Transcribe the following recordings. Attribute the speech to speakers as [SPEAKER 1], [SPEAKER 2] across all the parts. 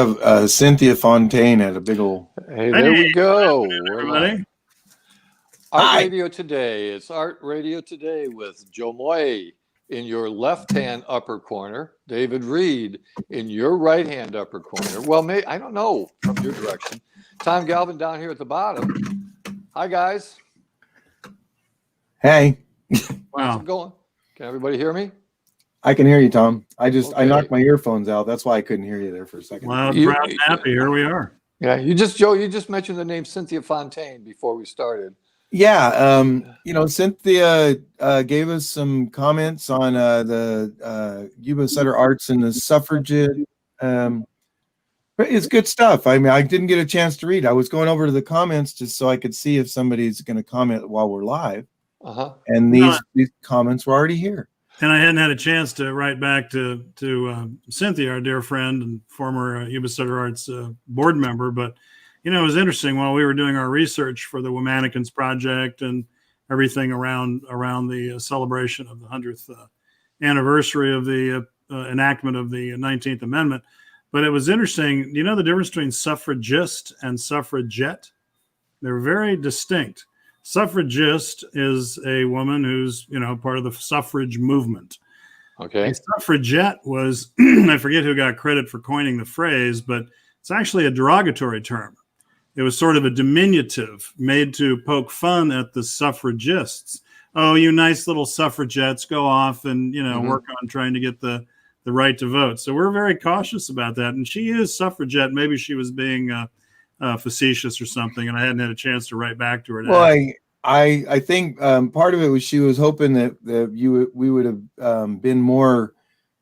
[SPEAKER 1] Cynthia Fontaine had a big old.
[SPEAKER 2] Hey, there we go.
[SPEAKER 3] Everybody.
[SPEAKER 2] Art
[SPEAKER 1] Hi.
[SPEAKER 2] Radio Today. It's Art Radio Today with Joe Moy in your left-hand upper corner, David Reed in your right-hand upper corner. Well, I don't know from your direction. Tom Galvin down here at the bottom. Hi, guys.
[SPEAKER 1] Hey.
[SPEAKER 2] How's it going? Can everybody hear me?
[SPEAKER 1] I can hear you, Tom. I
[SPEAKER 2] Okay.
[SPEAKER 1] knocked my earphones out. That's why I couldn't hear you there for a second.
[SPEAKER 3] Loud, proud, and happy. Here we are.
[SPEAKER 2] Yeah, you just mentioned the name Cynthia Fontaine before we started.
[SPEAKER 1] Yeah, Cynthia gave us some comments on the Yuba Sutter Arts and the suffragette. It's good stuff. I mean, I didn't get a chance to read. I was going over to the comments just so I could see if somebody's going to comment while we're live. And these comments were already here.
[SPEAKER 3] And I hadn't had a chance to write back to Cynthia, our dear friend and former YubaSutterArts board member. But, it was interesting while we were doing our research for the Womannequins Project and everything around the celebration of the 100th anniversary of the enactment of the 19th Amendment. But it was interesting. Do you know the difference between suffragist and suffragette? They're very distinct. Suffragist is a woman who's, part of the suffrage movement.
[SPEAKER 2] Okay.
[SPEAKER 3] A suffragette was, I forget who got credit for coining the phrase, but it's actually a derogatory term. It was sort of a diminutive made to poke fun at the suffragists. Oh, you nice little suffragettes, go off and, work on trying to get the right to vote. So we're very cautious about that. And she is suffragette. Maybe she was being facetious or something, and I hadn't had a chance to write back to her.
[SPEAKER 1] Well, I think part of it was she was hoping that we would have been more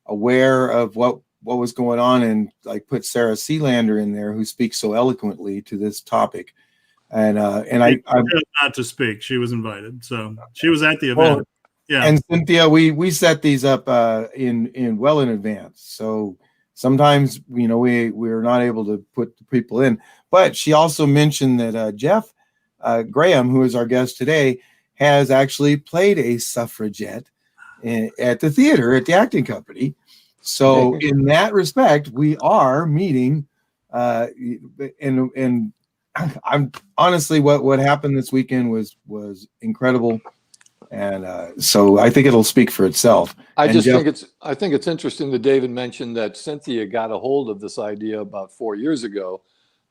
[SPEAKER 1] aware of what was going on and like put Sarah Sealander in there, who speaks so eloquently to this topic. And I
[SPEAKER 3] not to speak. She was invited, so she was at the event.
[SPEAKER 1] Well,
[SPEAKER 3] yeah.
[SPEAKER 1] And Cynthia, we set these up in advance, so sometimes we're not able to put the people in. But she also mentioned that Jeff Graham, who is our guest today, has actually played a suffragette at the theater at the acting company. So in that respect, we are meeting. And I'm honestly, what happened this weekend was incredible. And so I think it'll speak for itself.
[SPEAKER 2] I think it's interesting that David mentioned that Cynthia got a hold of this idea about 4 years ago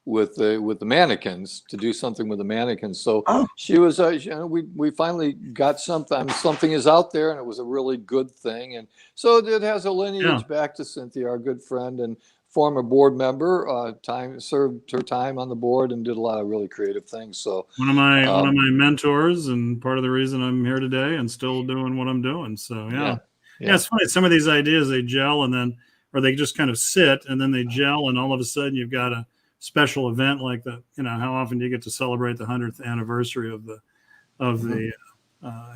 [SPEAKER 2] with the mannequins, to do something with the mannequins. So she was, we finally got something. Something is out there, and it was a really good thing. And so it has a lineage back to Cynthia, our good friend and former board member. Served her time on the board and did a lot of really creative things. So
[SPEAKER 3] one of my mentors, and part of the reason I'm here today and still doing what I'm doing. So yeah, it's funny. Some of these ideas, they gel or they just kind of sit and then they gel, and all of a sudden you've got a special event like that. How often do you get to celebrate the 100th anniversary of the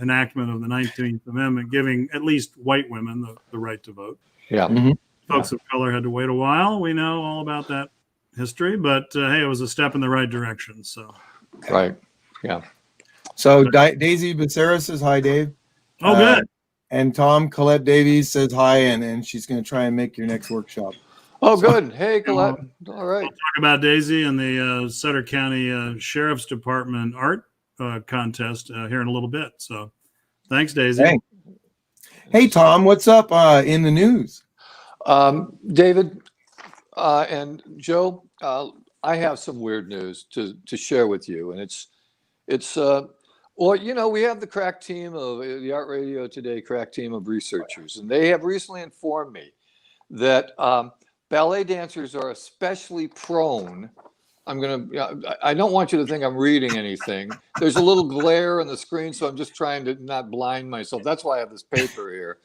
[SPEAKER 3] enactment of the 19th Amendment, giving at least white women the right to vote?
[SPEAKER 2] Yeah.
[SPEAKER 1] Mm-hmm.
[SPEAKER 3] Folks of color had to wait a while. We know all about that history, but hey, it was a step in the right direction. So,
[SPEAKER 2] right, yeah.
[SPEAKER 1] So Daisy Becerra says hi, Dave.
[SPEAKER 3] Oh, good.
[SPEAKER 1] And Tom Colette Davies says hi, and she's going to try and make your next workshop.
[SPEAKER 2] Oh, good. Hey, Colette. All right.
[SPEAKER 3] We'll talk about Daisy and the Sutter County Sheriff's Department art contest here in a little bit. So, thanks, Daisy.
[SPEAKER 1] Hey, Tom, what's up in the news?
[SPEAKER 2] David and Joe, I have some weird news to share with you, and it's well, we have the crack team of the Art Radio Today crack team of researchers, and they have recently informed me that ballet dancers are especially prone. I don't want you to think I'm reading anything. There's a little glare on the screen, so I'm just trying to not blind myself. That's why I have this paper here.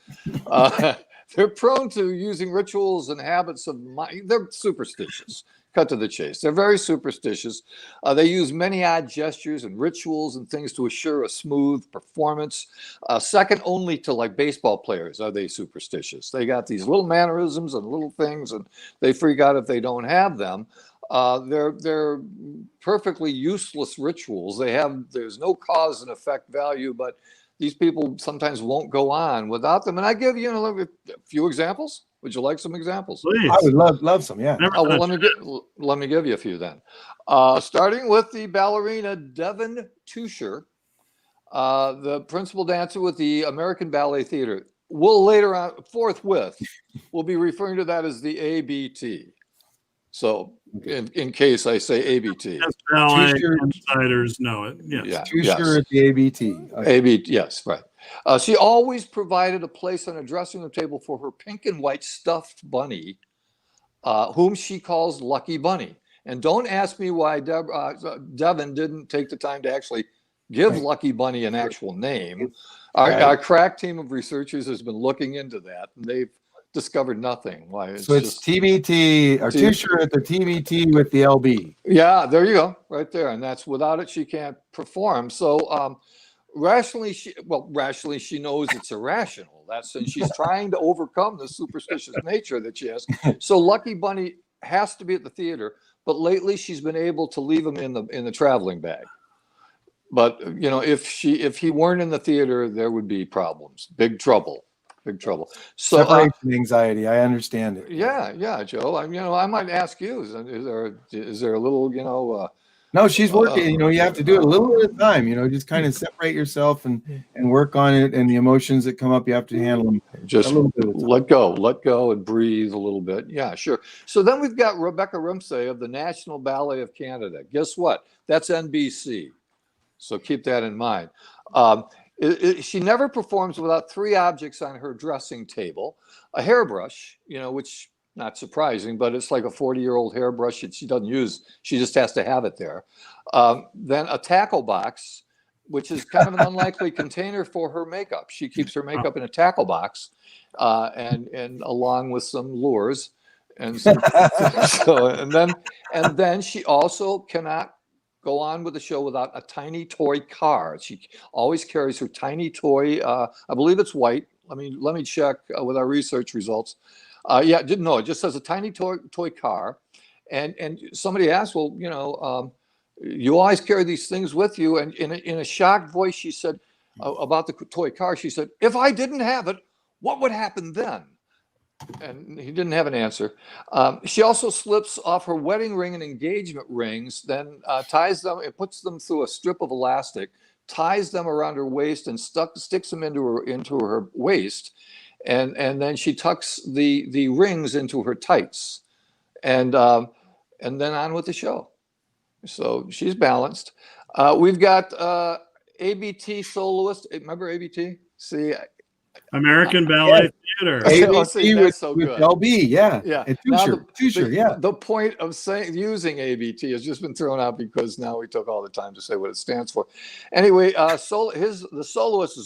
[SPEAKER 2] They're prone to using rituals and habits of mind. They're superstitious. Cut to the chase. They're very superstitious. They use many odd gestures and rituals and things to assure a smooth performance. Second only to like baseball players are they superstitious. They got these little mannerisms and little things, and they freak out if they don't have them. They're perfectly useless rituals. There's no cause and effect value, but these people sometimes won't go on without them. And I give you a few examples. Would you like some examples?
[SPEAKER 3] Please.
[SPEAKER 1] I would love some. Yeah.
[SPEAKER 3] Never
[SPEAKER 2] Oh, well,
[SPEAKER 3] touched
[SPEAKER 2] let me give you a few then. Starting with the ballerina Devin Tusher, the principal dancer with the American Ballet Theater. We'll later on, forthwith, we'll be referring to that as the ABT. So, in case I say ABT,
[SPEAKER 3] Yes, ballet
[SPEAKER 1] T-shirt.
[SPEAKER 3] insiders know it. Yes.
[SPEAKER 2] yeah,
[SPEAKER 1] Too
[SPEAKER 2] yes.
[SPEAKER 1] sure at the ABT. Okay.
[SPEAKER 2] ABT, yes, right. She always provided a place on a dressing room table for her pink and white stuffed bunny, whom she calls Lucky Bunny. And don't ask me why Devin didn't take the time to actually give
[SPEAKER 1] Right.
[SPEAKER 2] Lucky Bunny an actual name.
[SPEAKER 1] Right.
[SPEAKER 2] Our crack team of researchers has been looking into that, and they've discovered nothing. Why?
[SPEAKER 1] So it's
[SPEAKER 2] just
[SPEAKER 1] TBT or too sure at the TBT with the LB.
[SPEAKER 2] yeah. There you go, right there, and that's without it she can't perform. So rationally, she knows it's irrational. That's and she's trying to overcome the superstitious nature that she has. So Lucky Bunny has to be at the theater, but lately she's been able to leave him in the traveling bag. But if he weren't in the theater, there would be problems, big trouble. So
[SPEAKER 1] Separation anxiety. I understand it.
[SPEAKER 2] yeah, Joe. I might ask you: is there a little
[SPEAKER 1] No, she's working. You have to do it a little at a time. Just kind of separate yourself and work on it. And the emotions that come up, you have to handle them.
[SPEAKER 2] just
[SPEAKER 1] a little bit at a time.
[SPEAKER 2] let go and breathe a little bit. Yeah, sure. So then we've got Rebecca Rumsey of the National Ballet of Canada. Guess what? That's NBC. So keep that in mind. She never performs without three objects on her dressing table: a hairbrush, which not surprising, but it's like a 40-year-old hairbrush that she doesn't use. She just has to have it there. Then a tackle box, which is kind of an unlikely container for her makeup. She keeps her makeup in a tackle box, and along with some lures, and then she also cannot go on with the show without a tiny toy car. She always carries her tiny toy. I believe it's white. Let me check with our research results. It just says a tiny toy car. And somebody asked, well, you always carry these things with you. And in a shocked voice, she said about the toy car, she said, if I didn't have it, what would happen then? And he didn't have an answer. She also slips off her wedding ring and engagement rings, then ties them, it puts them through a strip of elastic, ties them around her waist and sticks them into her waist. And then she tucks the rings into her tights, and then on with the show. So she's balanced. We've got ABT soloist. Remember ABT? See,
[SPEAKER 3] American Ballet Theater.
[SPEAKER 1] ABT
[SPEAKER 2] that's so
[SPEAKER 1] with
[SPEAKER 2] good.
[SPEAKER 1] LB. Yeah.
[SPEAKER 2] Yeah.
[SPEAKER 1] And
[SPEAKER 2] Now
[SPEAKER 1] Tusher. Yeah.
[SPEAKER 2] The point of using ABT has just been thrown out because now we took all the time to say what it stands for. Anyway, the soloist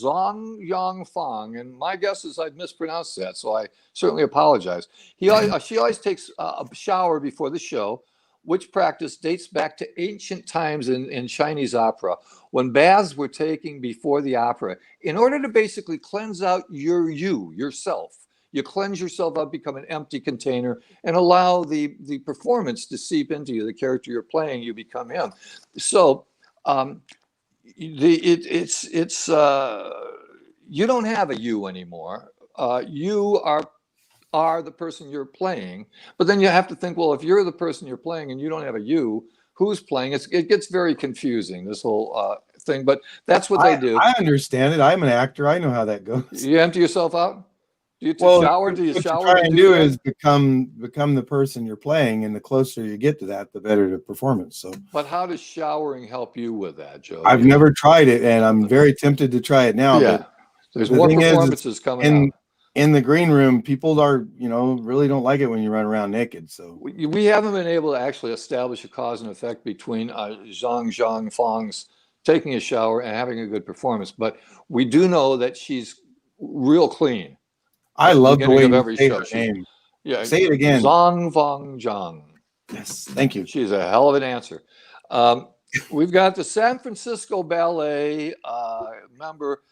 [SPEAKER 2] Zong Yong Fong, and my guess is I'd mispronounced that, so I certainly apologize. She always takes a shower before the show, which practice dates back to ancient times in Chinese opera, when baths were taken before the opera in order to basically cleanse out yourself. You cleanse yourself out, become an empty container, and allow the performance to seep into you. The character you're playing, you become him. So it's you don't have a you anymore. You are the person you're playing, but then you have to think, well, if you're the person you're playing and you don't have a you, who's playing? It gets very confusing, this whole thing, but that's what they do.
[SPEAKER 1] I understand it. I'm an actor. I know how that goes.
[SPEAKER 2] You empty yourself out? Do you shower? Do you
[SPEAKER 1] what
[SPEAKER 2] shower?
[SPEAKER 1] you try and do is become the person you're playing, and the closer you get to that, the better the performance. So,
[SPEAKER 2] but how does showering help you with that, Joe?
[SPEAKER 1] I've never tried it, and I'm very tempted to try it now.
[SPEAKER 2] Yeah,
[SPEAKER 1] but
[SPEAKER 2] there's more performances coming out.
[SPEAKER 1] In the green room, people are, really don't like it when you run around naked. So
[SPEAKER 2] we haven't been able to actually establish a cause and effect between Zhang Fong's taking a shower and having a good performance, but we do know that she's real clean.
[SPEAKER 1] I love the way you say her name.
[SPEAKER 2] Yeah,
[SPEAKER 1] say it again.
[SPEAKER 2] Zhang Fong Zhang.
[SPEAKER 1] Yes, thank you.
[SPEAKER 2] She's a hell of an answer. We've got the San Francisco Ballet member.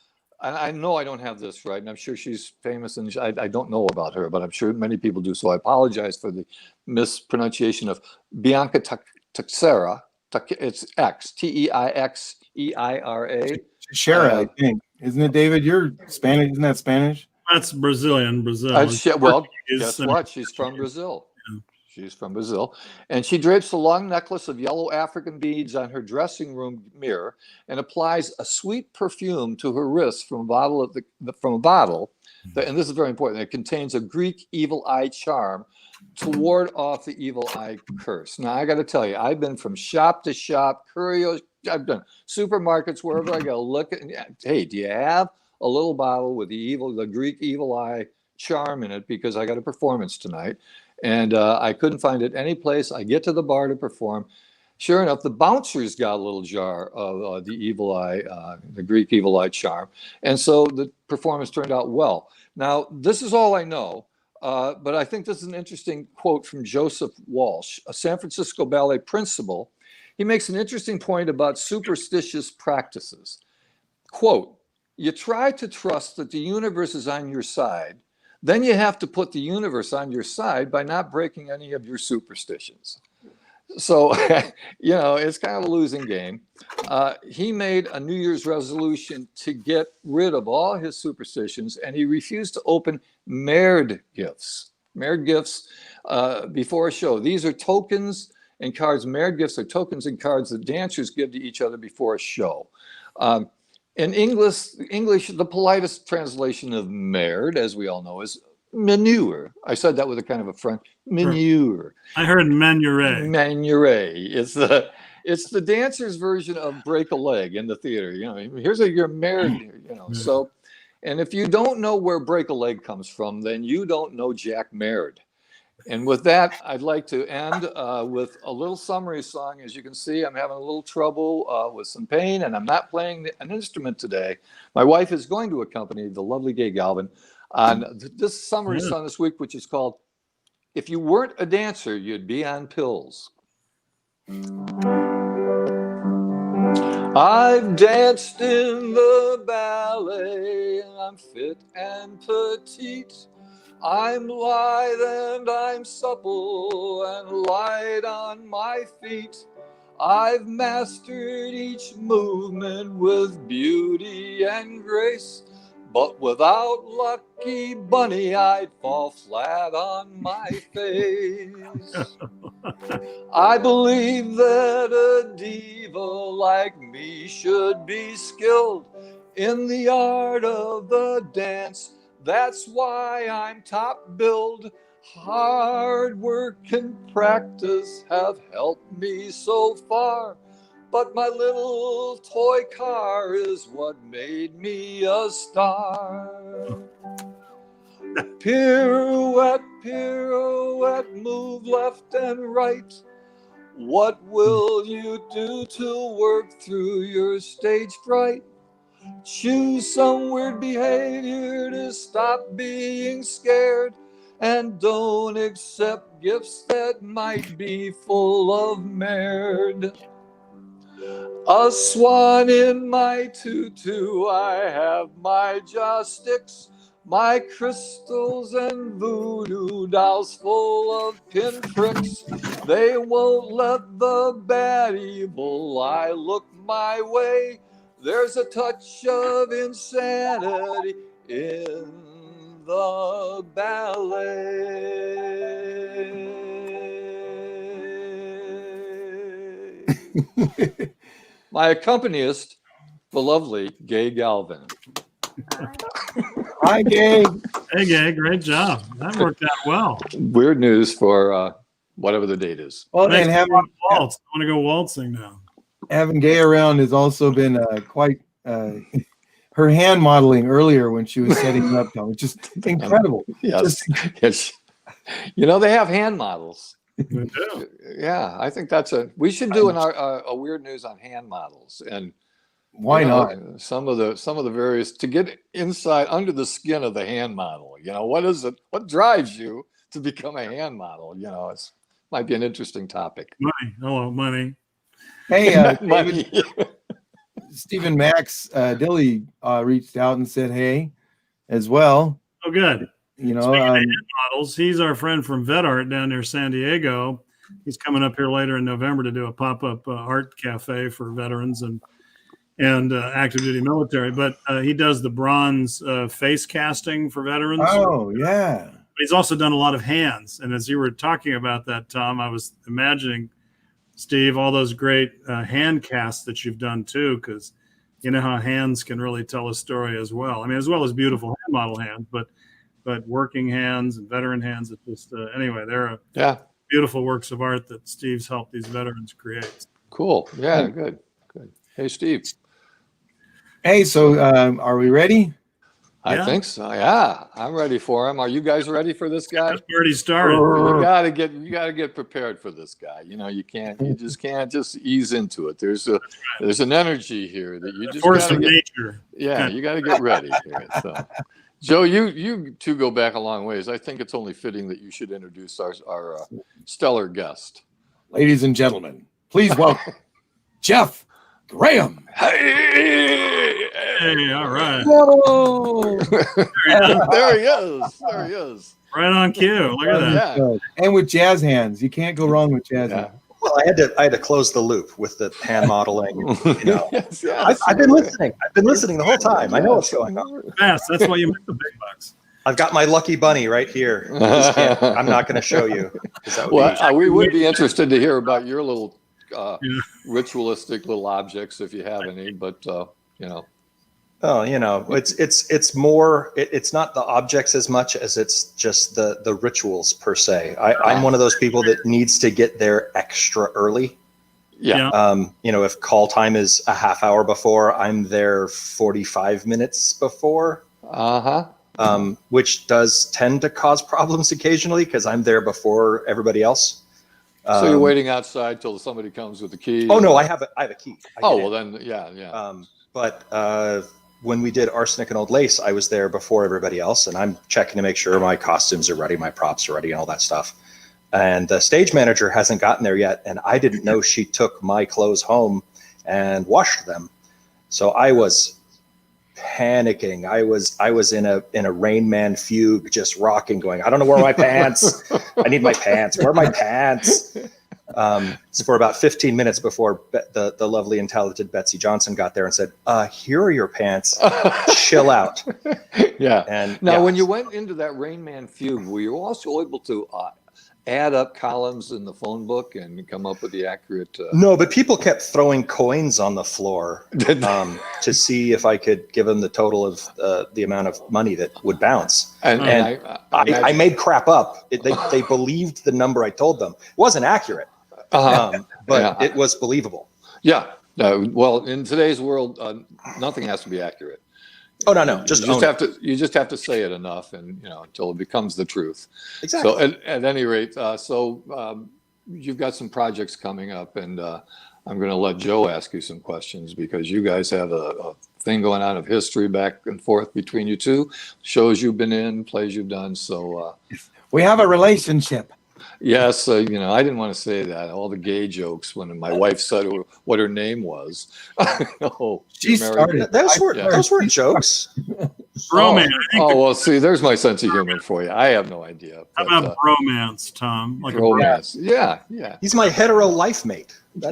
[SPEAKER 2] I know I don't have this right, and I'm sure she's famous, and I don't know about her, but I'm sure many people do. So I apologize for the mispronunciation of Bianca Teixeira. It's X, Teixeira.
[SPEAKER 1] Teixeira, I think. Isn't it, David? You're Spanish. Isn't that Spanish?
[SPEAKER 3] That's Brazilian. Brazil.
[SPEAKER 2] Well,
[SPEAKER 3] Portuguese,
[SPEAKER 2] guess
[SPEAKER 3] I mean,
[SPEAKER 2] what? She's from Brazil.
[SPEAKER 3] Yeah.
[SPEAKER 2] She's from Brazil. And she drapes a long necklace of yellow African beads on her dressing room mirror and applies a sweet perfume to her wrist from a bottle and this is very important. It contains a Greek evil eye charm to ward off the evil eye curse. Now, I got to tell you, I've been from shop to shop, I've done supermarkets, wherever I go. Look at, hey, do you have a little bottle with the Greek evil eye charm in it? Because I got a performance tonight, and I couldn't find it any place. I get to the bar to perform. Sure enough, the bouncers got a little jar of the evil eye, the Greek evil eye charm, and so the performance turned out well. Now, this is all I know. But I think this is an interesting quote from Joseph Walsh, a San Francisco Ballet principal. He makes an interesting point about superstitious practices. Quote, you try to trust that the universe is on your side, then you have to put the universe on your side by not breaking any of your superstitions. So, it's kind of a losing game. He made a New Year's resolution to get rid of all his superstitions, and he refused to open Mared gifts. Mared gifts before a show. These are tokens and cards. Mared gifts are tokens and cards that dancers give to each other before a show. In English, the politest translation of Mared, as we all know, is manure. I said that with a kind of a French manure.
[SPEAKER 3] I heard manure.
[SPEAKER 2] Manure. It's the dancer's version of break a leg in the theater. Here's your married. So, and if you don't know where break a leg comes from, then you don't know Jack Maird. And with that, I'd like to end with a little summary song. As you can see, I'm having a little trouble with some pain, and I'm not playing an instrument today. My wife is going to accompany the lovely Gay Galvin on this summary song this week, which is called If You Weren't a Dancer, You'd Be on Pills. I've danced in the ballet, I'm fit and petite. I'm lithe and I'm supple and light on my feet. I've mastered each movement with beauty and grace. But without Lucky Bunny, I'd fall flat on my face. I believe that a diva like me should be skilled in the art of the dance. That's why I'm top billed. Hard work and practice have helped me so far. But my little toy car is what made me a star. Pirouette, pirouette, move left and right. What will you do to work through your stage fright? Choose some weird behavior to stop being scared. And don't accept gifts that might be full of merd. A swan in my tutu, I have my jaw sticks, my crystals and voodoo dolls full of pinpricks. They won't let the bad evil eye look my way. There's a touch of insanity in the ballet. My accompanist, the lovely Gay Galvin.
[SPEAKER 1] Hi, Gay.
[SPEAKER 3] Hey, Gay, great job. That worked out well.
[SPEAKER 2] Weird news for whatever the date is.
[SPEAKER 1] Well, and
[SPEAKER 3] I want to go waltzing now.
[SPEAKER 1] Having Gay around has also been quite her hand modeling earlier when she was setting up, which just incredible.
[SPEAKER 2] Yes. Yes. They have hand models.
[SPEAKER 3] We do.
[SPEAKER 2] Yeah, I think we should do a weird news on hand models, and
[SPEAKER 1] why not
[SPEAKER 2] some of the various to get inside under the skin of the hand model. What is it? What drives you to become a hand model? It might be an interesting topic.
[SPEAKER 3] Money. Hello, money.
[SPEAKER 1] Hey,
[SPEAKER 2] money.
[SPEAKER 1] Stephen Max Dilly reached out and said hey as well.
[SPEAKER 3] Oh, good.
[SPEAKER 1] Speaking
[SPEAKER 3] of hand models, he's our friend from Vet Art down near San Diego. He's coming up here later in November to do a pop-up art cafe for veterans, and and active duty military. But he does the bronze face casting for veterans.
[SPEAKER 1] Oh, yeah.
[SPEAKER 3] But he's also done a lot of hands. And as you were talking about that, Tom, I was imagining, Steve, all those great hand casts that you've done too, because you know how hands can really tell a story as well. I mean, as well as beautiful hand model hands, but working hands and veteran hands. It's just anyway, they're beautiful works of art that Steve's helped these veterans create.
[SPEAKER 2] Cool. Yeah, good. Hey, Steve.
[SPEAKER 1] Hey, so are we ready?
[SPEAKER 2] I think so. Yeah, I'm ready for him. Are you guys ready for this guy?
[SPEAKER 3] It's already started.
[SPEAKER 2] You gotta get prepared for this guy. You know, you just can't just ease into it. There's an energy here that you just
[SPEAKER 3] force of nature.
[SPEAKER 2] Yeah, you got to get ready here. So, Joe, you two go back a long ways. I think it's only fitting that you should introduce our stellar guest.
[SPEAKER 1] Ladies and gentlemen, please welcome Jeff Garham.
[SPEAKER 3] Hey, all right.
[SPEAKER 1] Whoa.
[SPEAKER 2] There he is.
[SPEAKER 3] Right on cue. Look at that.
[SPEAKER 2] Yeah.
[SPEAKER 1] And with jazz hands. You can't go wrong with jazz hands.
[SPEAKER 4] Well, I had to close the loop with the hand modeling. You know,
[SPEAKER 2] Yes,
[SPEAKER 4] I've been listening. I've been listening the whole time. I know what's going on.
[SPEAKER 3] Fast. That's why you make the big bucks.
[SPEAKER 4] I've got my lucky bunny right here. I'm not going to show you.
[SPEAKER 2] We would be interested to hear about your little ritualistic little objects if you have any, but you know.
[SPEAKER 4] Oh, you know, it's more. It's not the objects as much as it's just the rituals per se. I'm one of those people that needs to get there extra early.
[SPEAKER 2] Yeah.
[SPEAKER 4] You know, if call time is a half hour before, I'm there 45 minutes before. Which does tend to cause problems occasionally because I'm there before everybody else.
[SPEAKER 2] So you're waiting outside till somebody comes with the key.
[SPEAKER 4] Oh no, I have a key.
[SPEAKER 2] Then yeah.
[SPEAKER 4] But when we did Arsenic and Old Lace, I was there before everybody else, and I'm checking to make sure my costumes are ready, my props are ready, and all that stuff. And the stage manager hasn't gotten there yet, and I didn't know she took my clothes home and washed them. So I was panicking. I was in a Rain Man fugue, just rocking, going, I don't know where are my pants. I need my pants. Where are my pants? So for about 15 minutes before the lovely and talented Betsy Johnson got there and said, here are your pants. Chill out.
[SPEAKER 2] Yeah.
[SPEAKER 4] And
[SPEAKER 2] now, when you went into that Rain Man fugue, were you also able to add up columns in the phone book and come up with the accurate?
[SPEAKER 4] No, but people kept throwing coins on the floor to see if I could give them the total of the amount of money that would bounce. And I made crap up. They believed the number I told them. It wasn't accurate, but it was believable.
[SPEAKER 2] Yeah. Well, in today's world, nothing has to be accurate.
[SPEAKER 4] Oh no!
[SPEAKER 2] You just have to say it enough, and until it becomes the truth.
[SPEAKER 4] Exactly.
[SPEAKER 2] So at any rate, you've got some projects coming up, and I'm going to let Joe ask you some questions because you guys have a thing going on of history back and forth between you two, shows you've been in, plays you've done. So
[SPEAKER 1] we have a relationship.
[SPEAKER 2] Yes, I didn't want to say that. All the gay jokes when my wife said what her name was.
[SPEAKER 1] She started.
[SPEAKER 4] Those weren't jokes.
[SPEAKER 3] Romance.
[SPEAKER 2] Well, see, there's my sense of humor for you. I have no idea.
[SPEAKER 3] How about romance, Tom? Like
[SPEAKER 2] romance. Yeah.
[SPEAKER 4] He's my hetero life mate.
[SPEAKER 2] I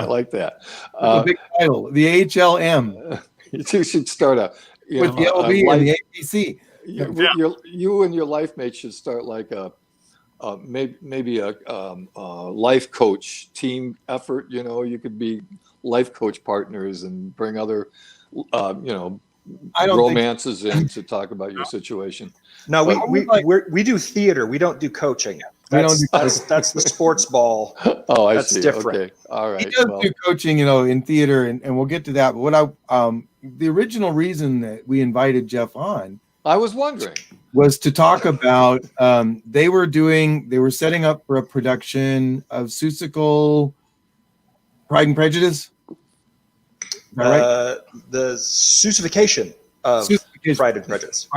[SPEAKER 2] like that.
[SPEAKER 1] The big title, the HLM.
[SPEAKER 2] You should start
[SPEAKER 1] with the LB and the APC.
[SPEAKER 2] You and your life mate should start like maybe a life coach team effort. You could be life coach partners and bring other romances in to talk about your situation.
[SPEAKER 4] No, we do theater. We don't do coaching. That's the sports ball.
[SPEAKER 2] Oh, I
[SPEAKER 4] that's
[SPEAKER 2] see.
[SPEAKER 4] Different.
[SPEAKER 2] Okay. All right.
[SPEAKER 1] He does do coaching, in theater, and we'll get to that. But the original reason that we invited Jeff on,
[SPEAKER 2] I was wondering,
[SPEAKER 1] was to talk about they were setting up for a production of Seussical Pride and Prejudice. Is that right?
[SPEAKER 4] The Seussification of Pride and Prejudice.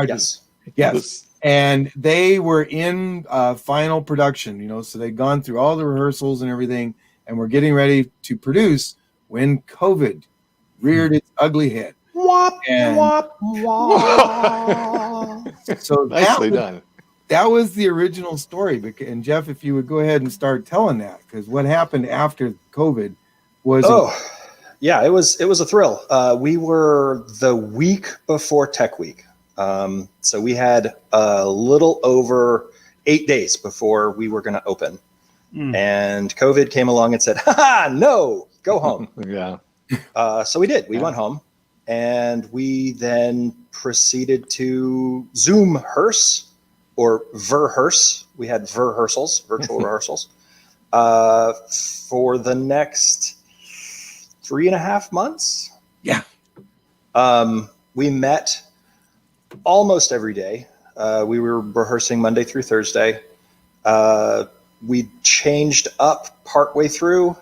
[SPEAKER 4] Yes.
[SPEAKER 1] And they were in final production, so they'd gone through all the rehearsals and everything, and were getting ready to produce when COVID reared its ugly head.
[SPEAKER 4] Wop, wop,
[SPEAKER 1] wop. So
[SPEAKER 2] nicely done.
[SPEAKER 1] That was the original story. And Jeff, if you would go ahead and start telling that, because what happened after COVID Was it?
[SPEAKER 4] Oh, yeah, it was a thrill. We were the week before Tech Week. So we had a little over 8 days before we were going to open. And COVID came along and said, "Ha, no, go home."
[SPEAKER 2] Yeah.
[SPEAKER 4] So we did. We went home, and we then proceeded to Zoom rehearse or rehearse. We had rehearsals, virtual rehearsals, for the next 3.5 months.
[SPEAKER 1] Yeah.
[SPEAKER 4] We met almost every day. We were rehearsing Monday through Thursday. We changed up partway through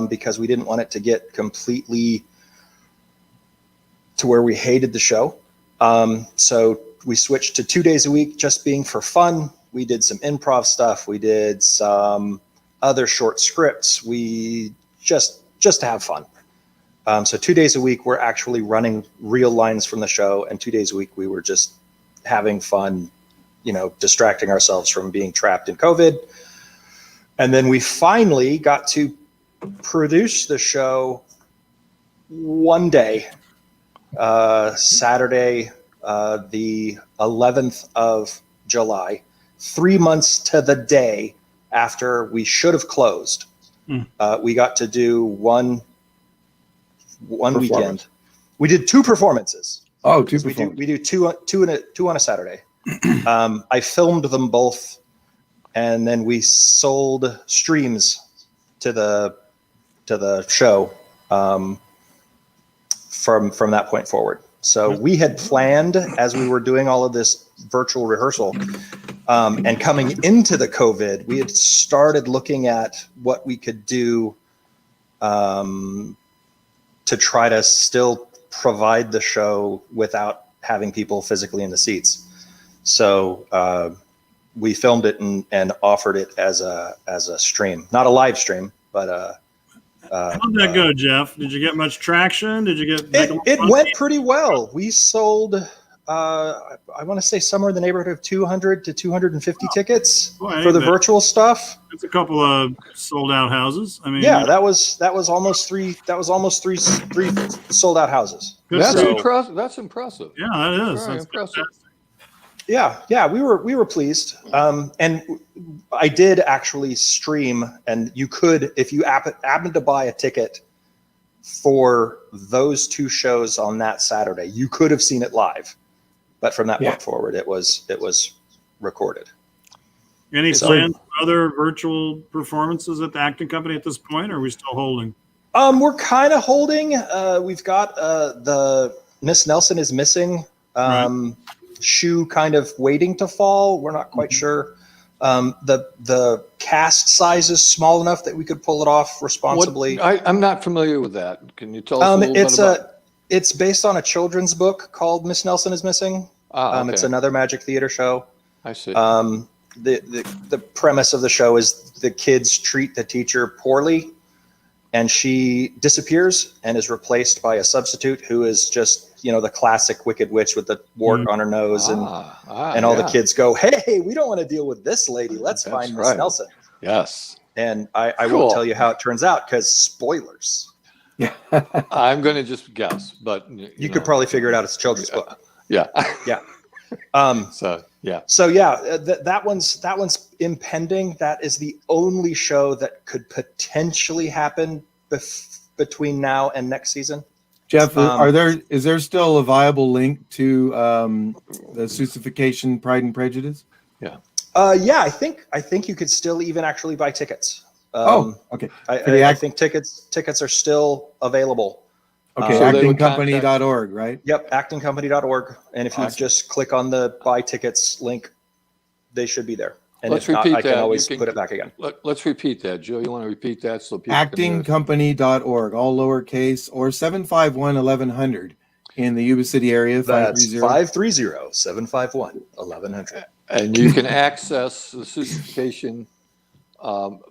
[SPEAKER 4] because we didn't want it to get completely to where we hated the show. So we switched to 2 days a week, just being for fun. We did some improv stuff. We did some other short scripts. We just to have fun. So 2 days a week, we're actually running real lines from the show, and 2 days a week, we were just having fun, distracting ourselves from being trapped in COVID. And then we finally got to produce the show one day, Saturday, the 11th of July, 3 months to the day after we should have closed. We got to do one weekend. We did 2 performances.
[SPEAKER 1] Oh, 2 performances.
[SPEAKER 4] We do two on a Saturday. I filmed them both, and then we sold streams to the show from that point forward. So we had planned, as we were doing all of this virtual rehearsal, and coming into the COVID, we had started looking at what we could do to try to still provide the show without having people physically in the seats. So we filmed it and offered it as a stream, not a live stream, but
[SPEAKER 3] how'd that go, Jeff? Did you get much traction? Did you get?
[SPEAKER 4] It went pretty well. We sold, I want to say somewhere in the neighborhood of 200 to 250 tickets for the virtual stuff.
[SPEAKER 3] That's a couple of sold out houses. I mean,
[SPEAKER 4] yeah, that was almost three sold out houses.
[SPEAKER 2] That's impressive. That's impressive.
[SPEAKER 3] Yeah, that is.
[SPEAKER 2] Very impressive.
[SPEAKER 4] Yeah, we were pleased. And I did actually stream, and you could, if you happened to buy a ticket for those 2 shows on that Saturday, you could have seen it live. But from that point forward, it was recorded.
[SPEAKER 3] Any plans for other virtual performances at the acting company at this point, or are we still holding?
[SPEAKER 4] We're kind of holding. We've got the Miss Nelson is Missing shoe kind of waiting to fall. We're not quite sure. The cast size is small enough that we could pull it off responsibly.
[SPEAKER 2] I'm not familiar with that. Can you tell us a little bit about?
[SPEAKER 4] It's based on a children's book called Miss Nelson is Missing.
[SPEAKER 2] Okay.
[SPEAKER 4] It's another Magic Theater show.
[SPEAKER 2] I see.
[SPEAKER 4] The premise of the show is the kids treat the teacher poorly, and she disappears and is replaced by a substitute who is just, the classic Wicked Witch with the wart on her nose, and all the kids go, "Hey, we don't want to deal with this lady. Let's find Miss Nelson."
[SPEAKER 2] Yes.
[SPEAKER 4] And I won't tell you how it turns out because spoilers.
[SPEAKER 2] I'm going to just guess, but
[SPEAKER 4] you could probably figure it out. It's a children's book.
[SPEAKER 2] Yeah.
[SPEAKER 4] Yeah. That one's impending. That is the only show that could potentially happen between now and next season.
[SPEAKER 1] Jeff, is there still a viable link to the Suicification Pride and Prejudice?
[SPEAKER 2] Yeah.
[SPEAKER 4] I think you could still even actually buy tickets.
[SPEAKER 1] Okay.
[SPEAKER 4] I think tickets are still available.
[SPEAKER 1] Okay, actingcompany.org, right?
[SPEAKER 4] Yep, actingcompany.org. And if you just click on the buy tickets link, they should be there. And
[SPEAKER 2] let's
[SPEAKER 4] if not,
[SPEAKER 2] repeat
[SPEAKER 4] I can
[SPEAKER 2] that.
[SPEAKER 4] always put it back again.
[SPEAKER 2] Let's repeat that. Joe, you want to repeat that so people
[SPEAKER 1] actingcompany.org, all lowercase, or 751-1100 in the Yuba City area.
[SPEAKER 4] That's 530-751-1100.
[SPEAKER 2] And you can access the Suicification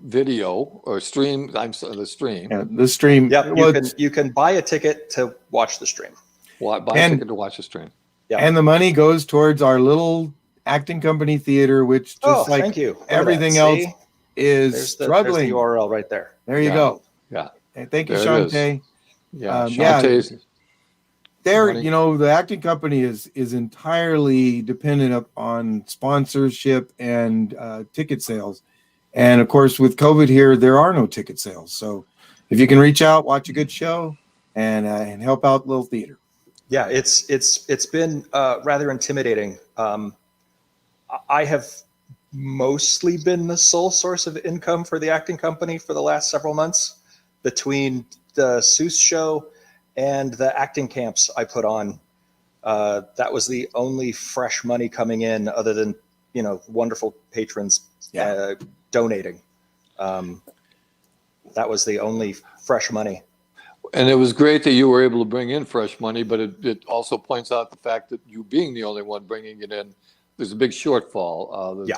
[SPEAKER 2] video or stream. The stream.
[SPEAKER 1] Yeah, the stream.
[SPEAKER 4] Yep, you can buy a ticket to watch the stream.
[SPEAKER 2] Buy a ticket to watch the stream.
[SPEAKER 4] Yeah.
[SPEAKER 1] And the money goes towards our little acting company theater, which just like
[SPEAKER 4] thank you.
[SPEAKER 1] Everything else is struggling.
[SPEAKER 4] There's the URL right there.
[SPEAKER 1] There you go.
[SPEAKER 2] Yeah.
[SPEAKER 1] And thank you,
[SPEAKER 2] There it is.
[SPEAKER 1] Shantae.
[SPEAKER 2] Yeah,
[SPEAKER 1] Yeah,
[SPEAKER 2] Shantae's
[SPEAKER 1] there,
[SPEAKER 2] money.
[SPEAKER 1] the acting company is entirely dependent on sponsorship and ticket sales. And of course, with COVID here, there are no ticket sales. So if you can reach out, watch a good show, and help out Little Theater.
[SPEAKER 4] Yeah, it's been rather intimidating. I have mostly been the sole source of income for the acting company for the last several months, between the Seuss show and the acting camps I put on. That was the only fresh money coming in, other than wonderful patrons donating. That was the only fresh money.
[SPEAKER 2] And it was great that you were able to bring in fresh money, but it also points out the fact that you being the only one bringing it in, there's a big shortfall.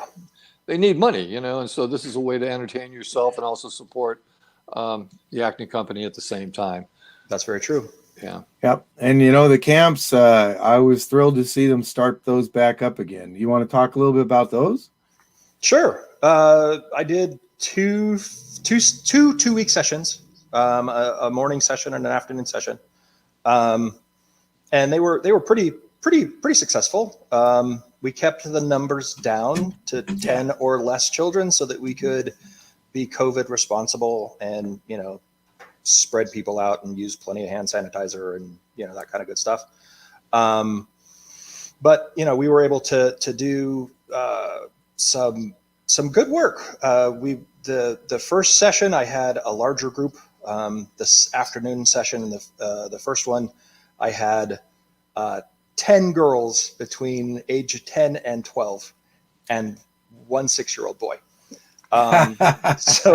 [SPEAKER 2] They need money, and so this is a way to entertain yourself and also support the acting company at the same time.
[SPEAKER 4] That's very true.
[SPEAKER 2] Yeah.
[SPEAKER 1] Yep. And the camps, I was thrilled to see them start those back up again. You want to talk a little bit about those?
[SPEAKER 4] Sure. I did two 2-week sessions, a morning session and an afternoon session, and they were pretty successful. We kept the numbers down to 10 or less children so that we could be COVID responsible and spread people out and use plenty of hand sanitizer and that kind of good stuff. But we were able to do some good work. The first session I had a larger group. This afternoon session, and the first one, I had 10 girls between age 10 and 12, and one 6-year-old boy. So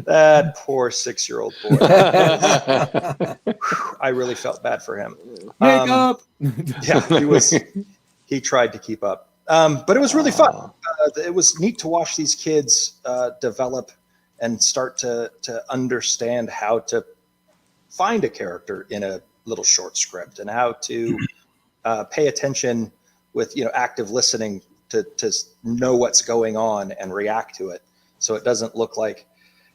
[SPEAKER 4] that poor 6-year-old boy, I really felt bad for him.
[SPEAKER 1] Make up.
[SPEAKER 4] Yeah, he tried to keep up. But it was really fun. It was neat to watch these kids develop and start to understand how to find a character in a little short script, and how to pay attention with active listening to know what's going on and react to it. So it doesn't look like,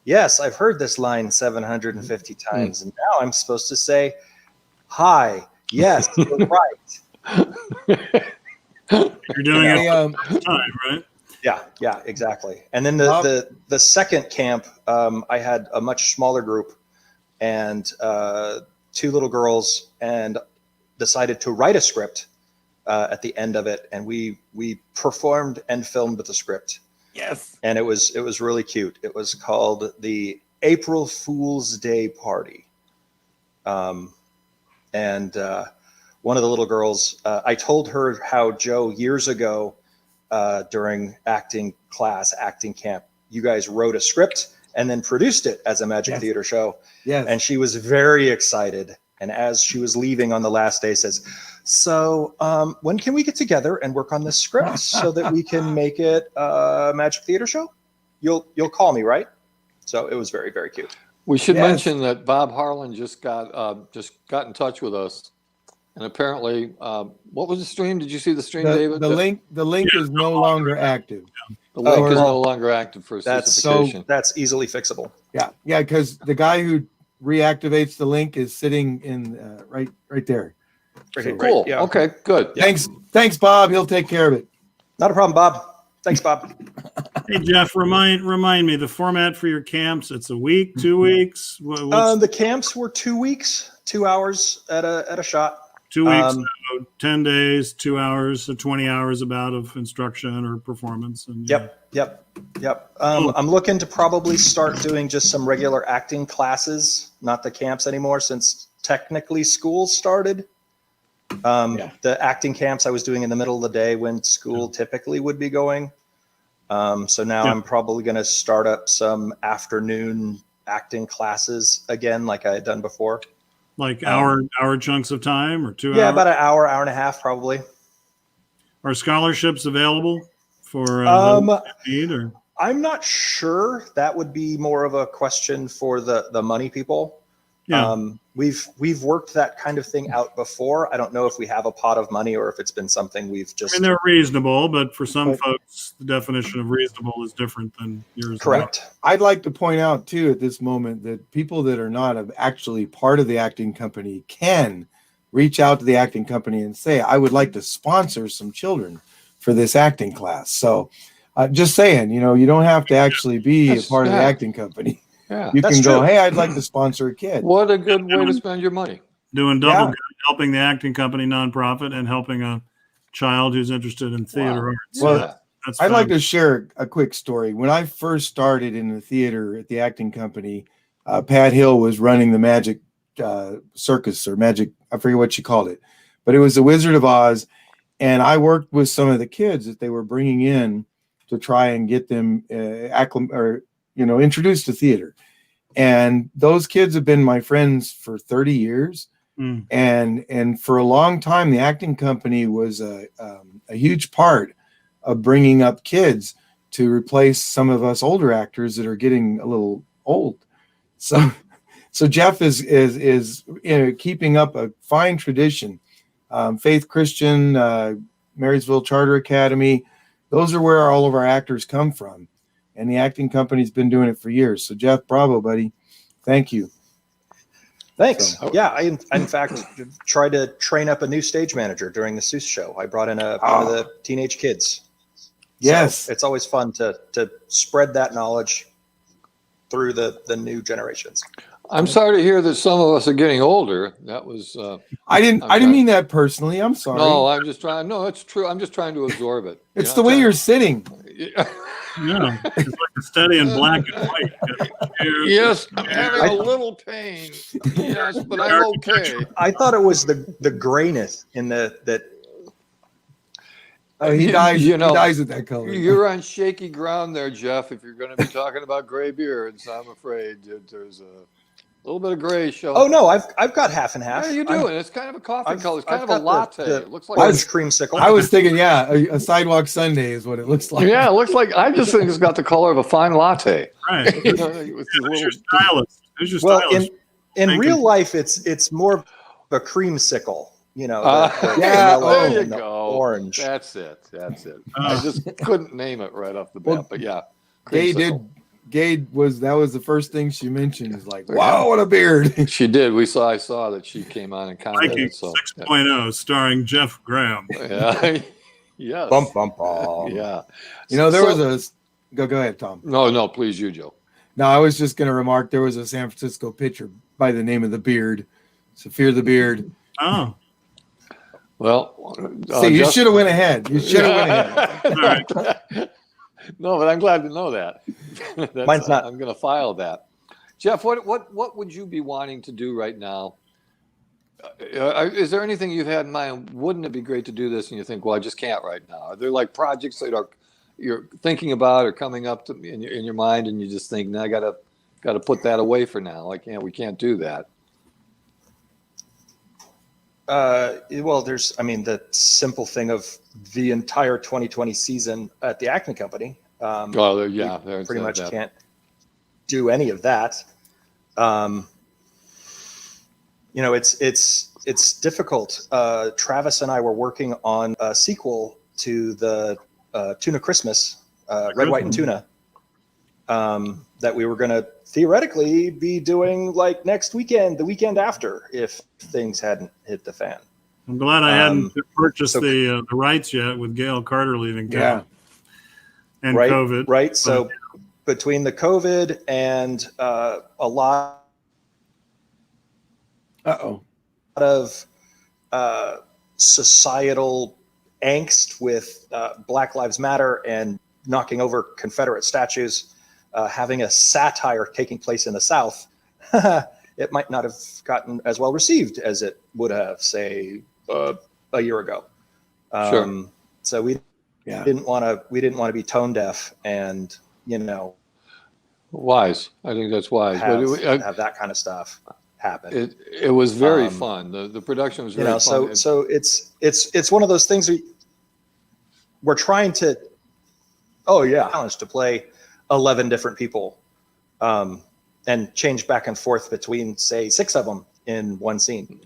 [SPEAKER 4] yes, I've heard this line 750 times, and now I'm supposed to say, hi, yes, you're right.
[SPEAKER 3] You're doing it all the time, right?
[SPEAKER 4] Yeah, exactly. And then the second camp, I had a much smaller group and 2 little girls, and decided to write a script at the end of it, and we performed and filmed the script.
[SPEAKER 1] Yes.
[SPEAKER 4] And it was really cute. It was called the April Fool's Day Party. And one of the little girls, I told her how, Joe, years ago, during acting camp, you guys wrote a script and then produced it as a Magic Theater show.
[SPEAKER 1] Yes.
[SPEAKER 4] And she was very excited. And as she was leaving on the last day, says, so when can we get together and work on this script so that we can make it a Magic Theater show? You'll call me, right? So it was very, very cute.
[SPEAKER 2] We should mention that Bob Harlan just got in touch with us, and apparently, what was the stream? Did you see the stream, David?
[SPEAKER 1] The link is no longer active.
[SPEAKER 2] The link is no longer active for certification.
[SPEAKER 4] So that's easily fixable.
[SPEAKER 1] Yeah, because the guy who reactivates the link is sitting in right there.
[SPEAKER 2] Cool. Yeah. Okay, good.
[SPEAKER 1] Yeah. Thanks, Bob. He'll take care of it.
[SPEAKER 4] Not a problem, Bob. Thanks, Bob.
[SPEAKER 3] Hey, Jeff, remind me the format for your camps. It's a week, 2 weeks.
[SPEAKER 4] The camps were 2 weeks, 2 hours at a shot.
[SPEAKER 3] 2 weeks, so 10 days, 2 hours, so 20 hours about of instruction or performance. And
[SPEAKER 4] Yep. I'm looking to probably start doing just some regular acting classes, not the camps anymore, since technically school started. The acting camps I was doing in the middle of the day when school typically would be going. So now I'm probably going to start up some afternoon acting classes again, like I had done before.
[SPEAKER 3] Like hour chunks of time, or 2 hours?
[SPEAKER 4] Yeah, about an hour and a half, probably.
[SPEAKER 3] Are scholarships available for need, or?
[SPEAKER 4] I'm not sure. That would be more of a question for the money people.
[SPEAKER 3] Yeah.
[SPEAKER 4] We've worked that kind of thing out before. I don't know if we have a pot of money or if it's been something we've just.
[SPEAKER 3] I mean, they're reasonable, but for some
[SPEAKER 1] But-
[SPEAKER 3] folks, the definition of reasonable is different than yours.
[SPEAKER 4] Correct.
[SPEAKER 1] I'd like to point out too at this moment that people that are not actually part of the acting company can reach out to the acting company and say, I would like to sponsor some children for this acting class. So just saying, you don't have to actually be a
[SPEAKER 2] That's-
[SPEAKER 1] part of the
[SPEAKER 2] yeah.
[SPEAKER 1] acting company.
[SPEAKER 2] Yeah.
[SPEAKER 1] You
[SPEAKER 4] That's
[SPEAKER 1] can go,
[SPEAKER 4] true.
[SPEAKER 1] hey, I'd like to sponsor a kid.
[SPEAKER 2] What a good way to spend your money.
[SPEAKER 3] Doing double
[SPEAKER 1] Yeah.
[SPEAKER 3] good, helping the acting company nonprofit and helping a child who's interested in theater
[SPEAKER 2] Wow.
[SPEAKER 3] arts.
[SPEAKER 1] Well,
[SPEAKER 2] Yeah.
[SPEAKER 3] That's
[SPEAKER 1] I'd like
[SPEAKER 3] fabulous.
[SPEAKER 1] to share a quick story. When I first started in the theater at the acting company, Pat Hill was running the Magic Circus or Magic, I forget what she called it, but it was the Wizard of Oz. And I worked with some of the kids that they were bringing in to try and get them introduced to theater. And those kids have been my friends for 30 years.
[SPEAKER 3] Mm.
[SPEAKER 1] And for a long time, the acting company was a huge part of bringing up kids to replace some of us older actors that are getting a little old. So Jeff is keeping up a fine tradition. Faith Christian, Marysville Charter Academy, those are where all of our actors come from. And the acting company's been doing it for years. So Jeff, bravo, buddy. Thank you.
[SPEAKER 4] Thanks.
[SPEAKER 2] So-
[SPEAKER 4] Yeah, I in fact tried to train up a new stage manager during the Seuss show. I brought in one of the teenage kids.
[SPEAKER 1] Yes.
[SPEAKER 4] So it's always fun to spread that knowledge through the new generations.
[SPEAKER 2] I'm sorry to hear that some of us are getting older. That was
[SPEAKER 1] I didn't mean that personally. I'm sorry.
[SPEAKER 2] no. I'm just trying. No, it's true. I'm just trying to absorb it.
[SPEAKER 1] It's the way you're sitting.
[SPEAKER 3] Yeah, it's like a steady in black and white.
[SPEAKER 2] Yes, I'm having a little pain. Yes, but I'm okay.
[SPEAKER 4] I thought it was the grayness in that.
[SPEAKER 1] Oh, he
[SPEAKER 2] You-
[SPEAKER 1] dies.
[SPEAKER 2] you
[SPEAKER 1] He
[SPEAKER 2] know,
[SPEAKER 1] dies with that color.
[SPEAKER 2] You're on shaky ground there, Jeff. If you're going to be talking about gray beards, I'm afraid that there's a little bit of gray showing.
[SPEAKER 4] Oh no, I've got half and half.
[SPEAKER 2] Yeah, you do. And it's kind of a coffee
[SPEAKER 4] I've-
[SPEAKER 2] color. It's kind
[SPEAKER 4] I've
[SPEAKER 2] of a
[SPEAKER 4] got
[SPEAKER 2] latte.
[SPEAKER 4] the
[SPEAKER 2] It looks like
[SPEAKER 4] orange creamsicle.
[SPEAKER 1] I was thinking, yeah, a sidewalk Sunday is what it looks like.
[SPEAKER 2] yeah, it looks like I just think it's got the color of a fine latte.
[SPEAKER 3] Right.
[SPEAKER 2] You know, with the
[SPEAKER 3] Who's
[SPEAKER 2] little-
[SPEAKER 3] your stylist? Who's your
[SPEAKER 4] Well,
[SPEAKER 3] stylist?
[SPEAKER 4] in
[SPEAKER 3] Thank
[SPEAKER 4] real
[SPEAKER 3] you.
[SPEAKER 4] life, it's more of a creamsicle. You know,
[SPEAKER 1] Yeah,
[SPEAKER 4] yellow
[SPEAKER 2] there you
[SPEAKER 4] and the
[SPEAKER 2] go.
[SPEAKER 4] orange.
[SPEAKER 2] That's it. That's it.
[SPEAKER 3] Oh.
[SPEAKER 2] I just couldn't name it right off the bat,
[SPEAKER 1] Well,
[SPEAKER 2] but yeah.
[SPEAKER 1] Gay
[SPEAKER 2] creamsicle.
[SPEAKER 1] that was the first thing she mentioned. Is like, wow, what a beard.
[SPEAKER 2] She did. I saw that she came on and
[SPEAKER 3] Viking
[SPEAKER 2] commented. So
[SPEAKER 3] 6.0 starring Jeff Graham.
[SPEAKER 2] yeah. Yes.
[SPEAKER 4] Bum bum bum.
[SPEAKER 2] Yeah.
[SPEAKER 1] There
[SPEAKER 2] So-
[SPEAKER 1] was go ahead, Tom.
[SPEAKER 2] No, please, you, Joe.
[SPEAKER 1] No, I was just going to remark there was a San Francisco pitcher by the name of the Beard, Saphir the Beard.
[SPEAKER 3] Oh,
[SPEAKER 2] Well,
[SPEAKER 1] See, you
[SPEAKER 2] just-
[SPEAKER 1] should have went ahead. You should have went ahead.
[SPEAKER 2] No, but I'm glad to know that.
[SPEAKER 4] Mine's not.
[SPEAKER 2] I'm going to file that. Jeff, what would you be wanting to do right now? Is there anything you've had in mind? Wouldn't it be great to do this? And you think, well, I just can't right now. Are there like projects that you're thinking about or coming up to in your mind, and you just think, no, I got to put that away for now. We can't do that.
[SPEAKER 4] Well, the simple thing of the entire 2020 season at the Acme Company.
[SPEAKER 2] Oh, yeah, there's
[SPEAKER 4] Pretty much
[SPEAKER 2] that.
[SPEAKER 4] can't do any of that. It's difficult. Travis and I were working on a sequel to the Tuna Christmas, Red, White, and Tuna, that we were going to theoretically be doing like next weekend, the weekend after, if things hadn't hit the fan.
[SPEAKER 3] I'm glad I hadn't purchased
[SPEAKER 4] so-
[SPEAKER 3] the rights yet with Gail Carter leaving town
[SPEAKER 1] Yeah.
[SPEAKER 3] and
[SPEAKER 4] right,
[SPEAKER 3] COVID.
[SPEAKER 4] right. So between the COVID and a lot
[SPEAKER 1] Uh-oh.
[SPEAKER 4] of societal angst with Black Lives Matter and knocking over Confederate statues, having a satire taking place in the South, it might not have gotten as well received as it would have, say, a year ago.
[SPEAKER 2] Sure.
[SPEAKER 4] So we didn't want to be tone deaf and
[SPEAKER 2] Wise. I think that's wise.
[SPEAKER 4] have that kind of stuff happen.
[SPEAKER 2] It was very fun. The production was very fun.
[SPEAKER 4] So it's one of those things we're trying to challenge to play 11 different people and change back and forth between, say, 6 of them in one scene.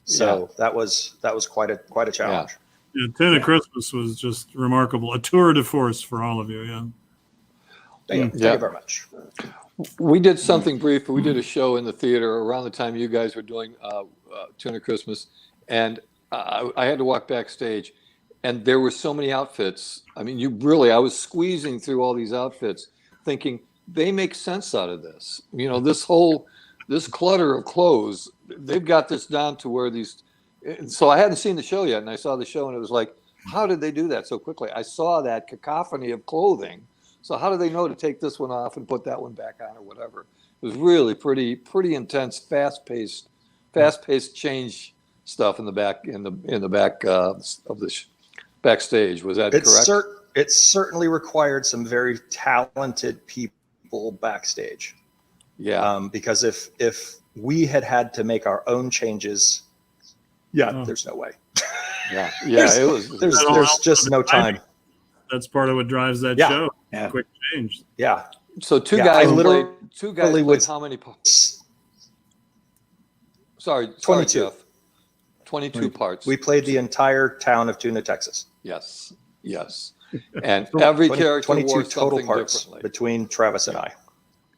[SPEAKER 4] So that was quite a challenge.
[SPEAKER 3] Yeah, Tuna Christmas was just remarkable. A tour de force for all of you. Yeah.
[SPEAKER 4] Thank you very much.
[SPEAKER 2] We did something brief. We did a show in the theater around the time you guys were doing Tuna Christmas, and I had to walk backstage, and there were so many outfits. I mean, I was squeezing through all these outfits, thinking they make sense out of this. You know, this clutter of clothes, they've got this down to where these. So I hadn't seen the show yet, and I saw the show, and it was like, how did they do that so quickly? I saw that cacophony of clothing. So how do they know to take this one off and put that one back on or whatever? It was really pretty intense, fast-paced change stuff in the back of the backstage. Was that correct?
[SPEAKER 4] It certainly required some very talented people backstage.
[SPEAKER 2] Yeah.
[SPEAKER 4] Because if we had to make our own changes, there's no way.
[SPEAKER 2] Yeah.
[SPEAKER 4] There's just no time.
[SPEAKER 3] That's part of what drives that show.
[SPEAKER 1] Yeah.
[SPEAKER 3] Quick change.
[SPEAKER 4] Yeah.
[SPEAKER 2] So two guys played
[SPEAKER 4] would-
[SPEAKER 2] how many? Sorry,
[SPEAKER 4] 22.
[SPEAKER 2] Jeff. 22 parts.
[SPEAKER 4] We played the entire town of Tuna, Texas.
[SPEAKER 2] Yes. And every character
[SPEAKER 4] 22
[SPEAKER 2] wore
[SPEAKER 4] total
[SPEAKER 2] something
[SPEAKER 4] parts
[SPEAKER 2] differently.
[SPEAKER 4] between Travis and I.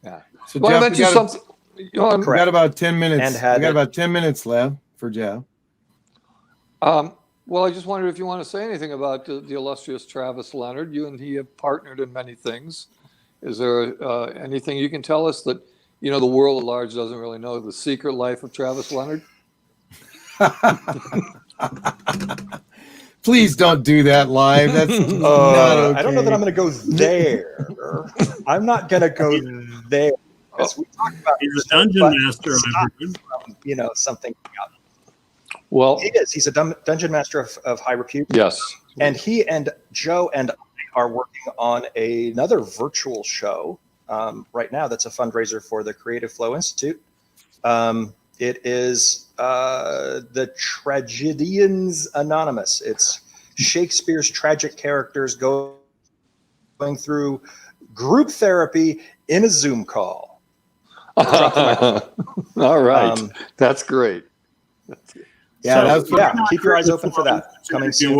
[SPEAKER 2] Yeah.
[SPEAKER 1] So
[SPEAKER 2] Well, I
[SPEAKER 1] Jeff,
[SPEAKER 2] bet you something.
[SPEAKER 1] we got about 10 minutes.
[SPEAKER 4] And
[SPEAKER 1] We got about 10 minutes left for Jeff.
[SPEAKER 2] Well, I just wondered if you want to say anything about the illustrious Travis Leonard. You and he have partnered in many things. Is there anything you can tell us that, the world at large doesn't really know, the secret life of Travis Leonard?
[SPEAKER 1] Please don't do that live. That's not okay.
[SPEAKER 4] I don't know that I'm going to go there. I'm not going to go there. As we talk about,
[SPEAKER 3] He's a dungeon master.
[SPEAKER 4] Something.
[SPEAKER 2] Well,
[SPEAKER 4] He is. He's a dungeon master of high repute.
[SPEAKER 2] yes.
[SPEAKER 4] And he and Joe and I are working on another virtual show right now. That's a fundraiser for the Creative Flow Institute. It is the Tragedians Anonymous. It's Shakespeare's tragic characters going through group therapy in a Zoom call.
[SPEAKER 2] All right. That's great.
[SPEAKER 1] Yeah,
[SPEAKER 4] keep your eyes open for that. Coming soon.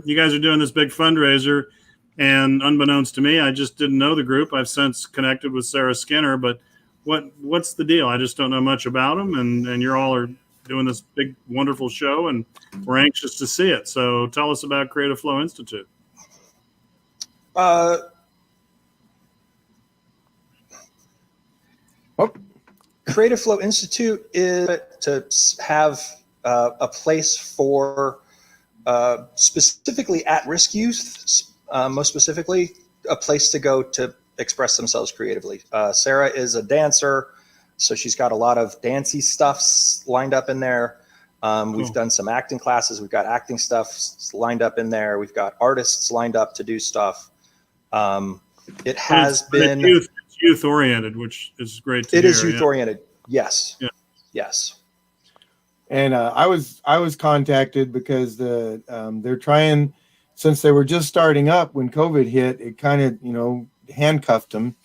[SPEAKER 3] You guys are doing this big fundraiser, and unbeknownst to me, I just didn't know the group. I've since connected with Sarah Skinner, but what's the deal? I just don't know much about them, and you all are doing this big, wonderful show, and we're anxious to see it. So tell us about Creative Flow Institute.
[SPEAKER 4] Creative Flow Institute is to have a place for specifically at-risk youth, most specifically, a place to go to express themselves creatively. Sarah is a dancer, so she's got a lot of dancey stuff lined up in there. We've done some acting classes. We've got acting stuff lined up in there. We've got artists lined up to do stuff. It has been
[SPEAKER 3] youth oriented, which is great to hear.
[SPEAKER 4] It is youth oriented. Yes.
[SPEAKER 3] Yeah.
[SPEAKER 4] Yes.
[SPEAKER 1] And I was contacted because they're trying, since they were just starting up when COVID hit, it kind of handcuffed them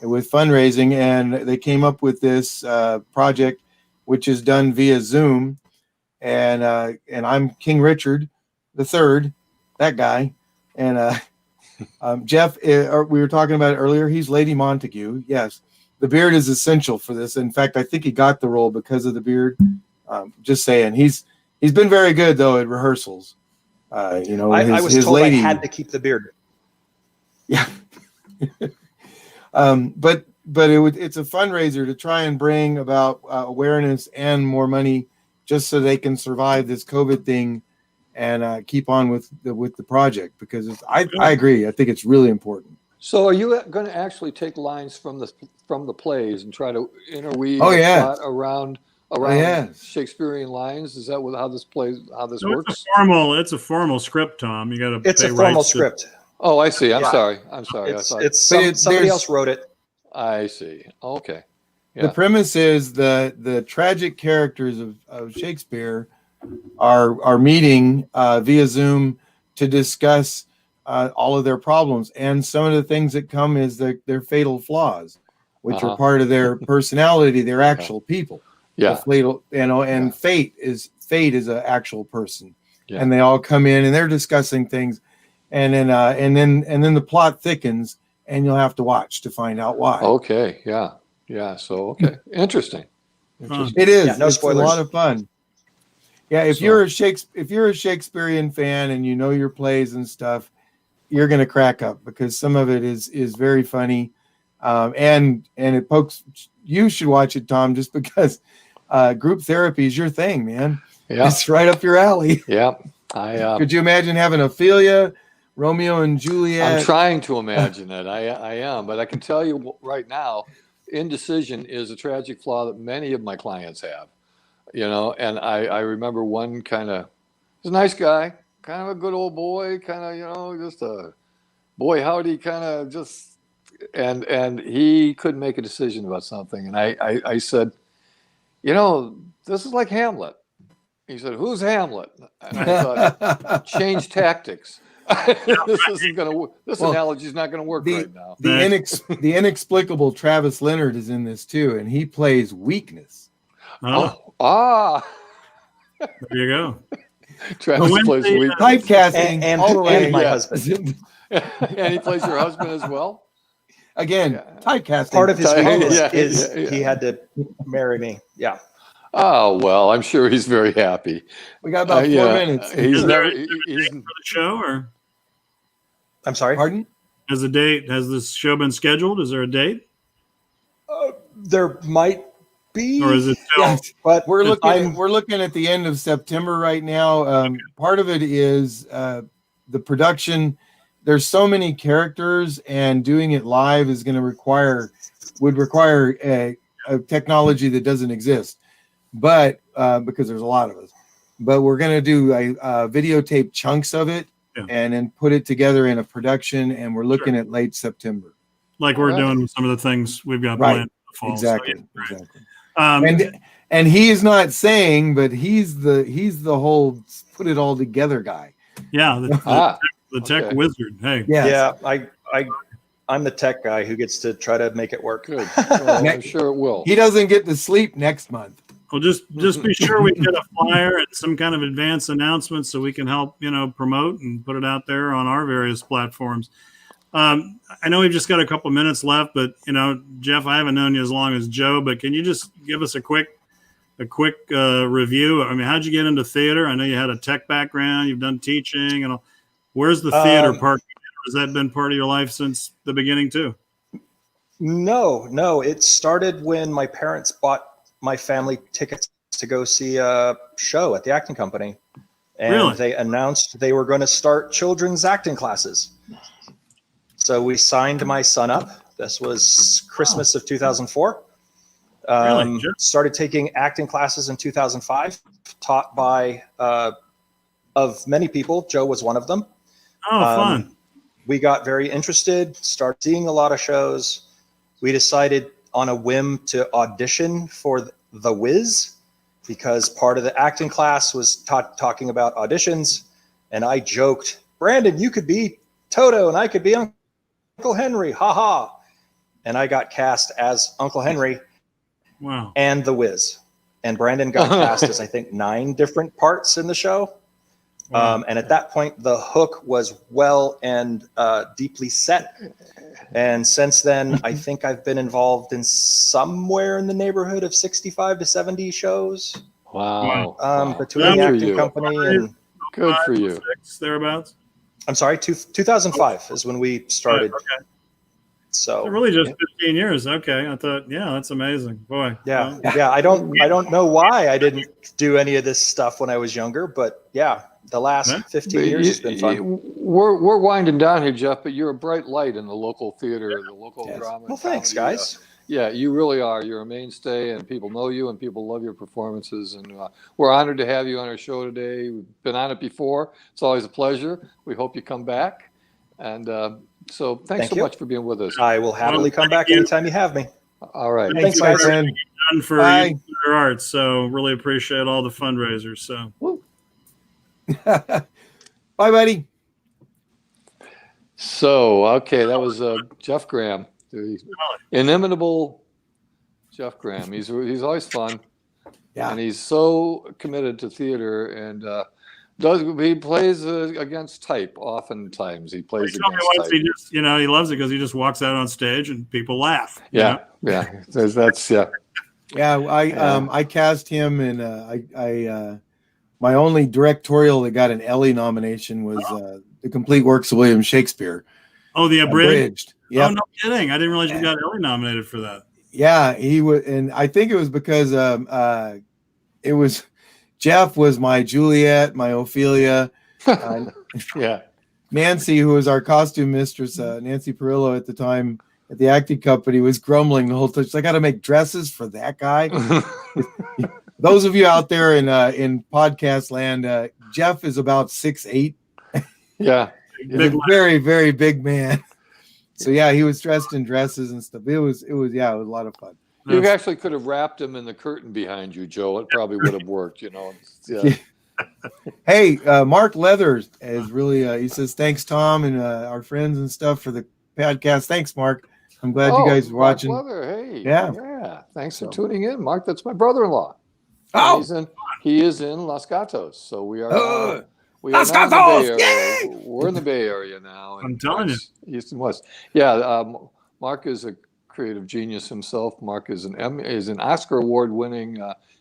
[SPEAKER 1] with fundraising, and they came up with this project, which is done via Zoom, and I'm King Richard III, that guy, and Jeff, we were talking about it earlier. He's Lady Montague. Yes, the beard is essential for this. In fact, I think he got the role because of the beard. Just saying, he's been very good though at rehearsals. I was
[SPEAKER 4] told
[SPEAKER 1] lady,
[SPEAKER 4] I had to keep the beard.
[SPEAKER 1] Yeah. But it's a fundraiser to try and bring about awareness and more money, just so they can survive this COVID thing and keep on with the project, because I agree. I think it's really important.
[SPEAKER 2] So, are you going to actually take lines from the plays and try to interweave
[SPEAKER 1] plot
[SPEAKER 2] around Shakespearean lines? Is that how this works?
[SPEAKER 3] It's a formal script, Tom. You got to.
[SPEAKER 4] It's a formal script.
[SPEAKER 2] Oh, I see. I'm sorry.
[SPEAKER 4] Somebody else wrote it.
[SPEAKER 2] I see. Okay. Yeah.
[SPEAKER 1] The premise is the tragic characters of Shakespeare are meeting via Zoom to discuss all of their problems, and some of the things that come is their fatal flaws. which are part of their personality. They're actual people.
[SPEAKER 2] Yeah.
[SPEAKER 1] The fatal, and fate is an actual person,
[SPEAKER 2] Yeah.
[SPEAKER 1] and they all come in and they're discussing things, and then the plot thickens, and you'll have to watch to find out why.
[SPEAKER 2] Okay. Yeah. Yeah. So, okay. Interesting.
[SPEAKER 1] It is.
[SPEAKER 4] Yeah, no
[SPEAKER 1] it's
[SPEAKER 4] spoilers.
[SPEAKER 1] a lot of fun. Yeah, if
[SPEAKER 2] So-
[SPEAKER 1] you're a Shakespearean fan and you know your plays and stuff, you're going to crack up because some of it is very funny, and it pokes. You should watch it, Tom, just because group therapy is your thing, man.
[SPEAKER 2] Yeah.
[SPEAKER 1] It's right up your alley.
[SPEAKER 2] Yeah.
[SPEAKER 1] Could you imagine having Ophelia, Romeo and Juliet?
[SPEAKER 2] I'm trying to imagine it. I am, but I can tell you right now, indecision is a tragic flaw that many of my clients have. And I remember one he's a nice guy, kind of a good old boy, kind of, just a boy howdy kind of just, and he couldn't make a decision about something. And I said, this is like Hamlet. He said, who's Hamlet? And I thought, change tactics. This analogy is not going to work right now.
[SPEAKER 1] The inexplicable Travis Leonard is in this too, and he plays weakness.
[SPEAKER 3] There you go.
[SPEAKER 2] Travis plays weakness.
[SPEAKER 1] Typecasting
[SPEAKER 4] and my husband.
[SPEAKER 2] And he plays your husband as well?
[SPEAKER 1] Again, typecasting.
[SPEAKER 4] Part of his weakness
[SPEAKER 2] Yeah,
[SPEAKER 4] is
[SPEAKER 2] yeah.
[SPEAKER 4] he had to marry me. Yeah.
[SPEAKER 2] Oh, well, I'm sure he's very happy.
[SPEAKER 1] We got about 4 minutes.
[SPEAKER 2] He's
[SPEAKER 3] Is there
[SPEAKER 2] never.
[SPEAKER 3] a date for the show, or
[SPEAKER 4] I'm sorry.
[SPEAKER 1] Pardon?
[SPEAKER 3] has this show been scheduled? Is there a date,
[SPEAKER 4] There might be,
[SPEAKER 3] or is it still?
[SPEAKER 1] Yeah.
[SPEAKER 4] but
[SPEAKER 1] We're looking at the end of September right now. Part of it is the production. There's so many characters, and doing it live is going to would require a technology that doesn't exist. But because there's a lot of us, but we're going to do a videotape chunks of it, and then put it together in a production, and we're looking at late September.
[SPEAKER 3] Like we're doing with some of the things we've got planned for the fall.
[SPEAKER 1] Exactly.
[SPEAKER 3] So, yeah,
[SPEAKER 1] Exactly. And he is not saying, but he's the whole put it all together guy.
[SPEAKER 3] yeah, the tech
[SPEAKER 2] okay.
[SPEAKER 3] wizard. Hey,
[SPEAKER 1] Yes.
[SPEAKER 4] yeah. I'm the tech guy who gets to try to make it work.
[SPEAKER 2] Good. Well, I'm sure it will.
[SPEAKER 1] He doesn't get to sleep next month.
[SPEAKER 3] well, just be sure we get a flyer and some kind of advance announcement so we can help promote and put it out there on our various platforms. I know we've just got a couple minutes left, but Jeff, I haven't known you as long as Joe, but can you just give us a quick review? I mean, how'd you get into theater? I know you had a tech background, you've done teaching, and where's the theater part? Has that been part of your life since the beginning too?
[SPEAKER 4] No. It started when my parents bought my family tickets to go see a show at the acting company. And
[SPEAKER 3] Really?
[SPEAKER 4] They announced they were going to start children's acting classes. So we signed my son up. This was Christmas of 2004.
[SPEAKER 3] Really? Sure.
[SPEAKER 4] Started taking acting classes in 2005, taught by, of many people. Joe was one of them.
[SPEAKER 3] Oh, fun.
[SPEAKER 4] We got very interested, started seeing a lot of shows. We decided on a whim to audition for The Wiz because part of the acting class was talking about auditions. And I joked, Brandon, you could be Toto and I could be Uncle Henry. Ha ha. And I got cast as Uncle Henry.
[SPEAKER 3] Wow.
[SPEAKER 4] And The Wiz. And Brandon got cast as, I think, 9 different parts in the show.
[SPEAKER 3] Wow.
[SPEAKER 4] And at that point, the hook was well and deeply set. And since then, I think I've been involved in somewhere in the neighborhood of 65 to 70 shows.
[SPEAKER 2] Wow.
[SPEAKER 4] Between the acting company and...
[SPEAKER 2] Good for you.
[SPEAKER 3] 6, thereabouts.
[SPEAKER 4] I'm sorry, 2005 is when we started.
[SPEAKER 3] Okay.
[SPEAKER 4] So
[SPEAKER 3] really just 15 years. Okay. I thought, yeah, that's amazing. Boy.
[SPEAKER 4] Yeah. Yeah. I don't know why I didn't do any of this stuff when I was younger, but yeah, the last 15 years has been fun.
[SPEAKER 2] We're winding down here, Jeff, but you're a bright light in the local theater, the local drama.
[SPEAKER 4] Well, thanks,
[SPEAKER 2] comedy.
[SPEAKER 4] guys.
[SPEAKER 2] Yeah, you really are. You're a mainstay, and people know you, and people love your performances. And we're honored to have you on our show today. We've been on it before. It's always a pleasure. We hope you come back. And so thanks so much for being with us.
[SPEAKER 4] I will happily come back anytime you have me.
[SPEAKER 2] All right.
[SPEAKER 4] Thanks, guys.
[SPEAKER 3] Done for YubaSutterArts, so really appreciate all the fundraisers. So,
[SPEAKER 1] bye, buddy.
[SPEAKER 2] So, okay, that was Jeff Graham, The inimitable Jeff Graham. He's always fun.
[SPEAKER 1] Yeah.
[SPEAKER 2] And he's so committed to theater, and he plays against type. Oftentimes, he plays against type.
[SPEAKER 3] He just, he loves it because he just walks out on stage and people laugh.
[SPEAKER 2] Yeah. That's
[SPEAKER 1] Yeah, I cast him, and my only directorial that got an Ellie nomination was The Complete Works of William Shakespeare.
[SPEAKER 3] Oh, the abridged.
[SPEAKER 1] Yeah.
[SPEAKER 3] Oh, no kidding! I didn't realize you got Ellie nominated for that.
[SPEAKER 1] Yeah, he was, and I think it was because it was Jeff was my Juliet, my Ophelia.
[SPEAKER 2] Yeah.
[SPEAKER 1] Nancy, who was our costume mistress, Nancy Perillo at the time at the acting company, was grumbling the whole time. I got to make dresses for that guy. Those of you out there in podcast land, Jeff is about 6'8".
[SPEAKER 2] Yeah.
[SPEAKER 1] He's a very, very big man. So yeah, he was dressed in dresses and stuff. It was a lot of fun.
[SPEAKER 2] You actually could have wrapped him in the curtain behind you, Joe. It probably would have worked, Yeah.
[SPEAKER 1] Hey, Mark Leathers is really, he says, thanks, Tom, and our friends and stuff for the podcast. Thanks, Mark. I'm glad you guys are watching.
[SPEAKER 2] Mark Leather, hey.
[SPEAKER 1] Yeah.
[SPEAKER 2] Thanks for tuning in, Mark. That's my brother-in-law.
[SPEAKER 1] Oh,
[SPEAKER 2] he is in Los Gatos. So we are
[SPEAKER 1] Los Gatos!
[SPEAKER 2] We're in the Bay Area now.
[SPEAKER 3] I'm telling you.
[SPEAKER 2] East and West. Yeah, Mark is a creative genius himself. Mark is an Oscar award-winning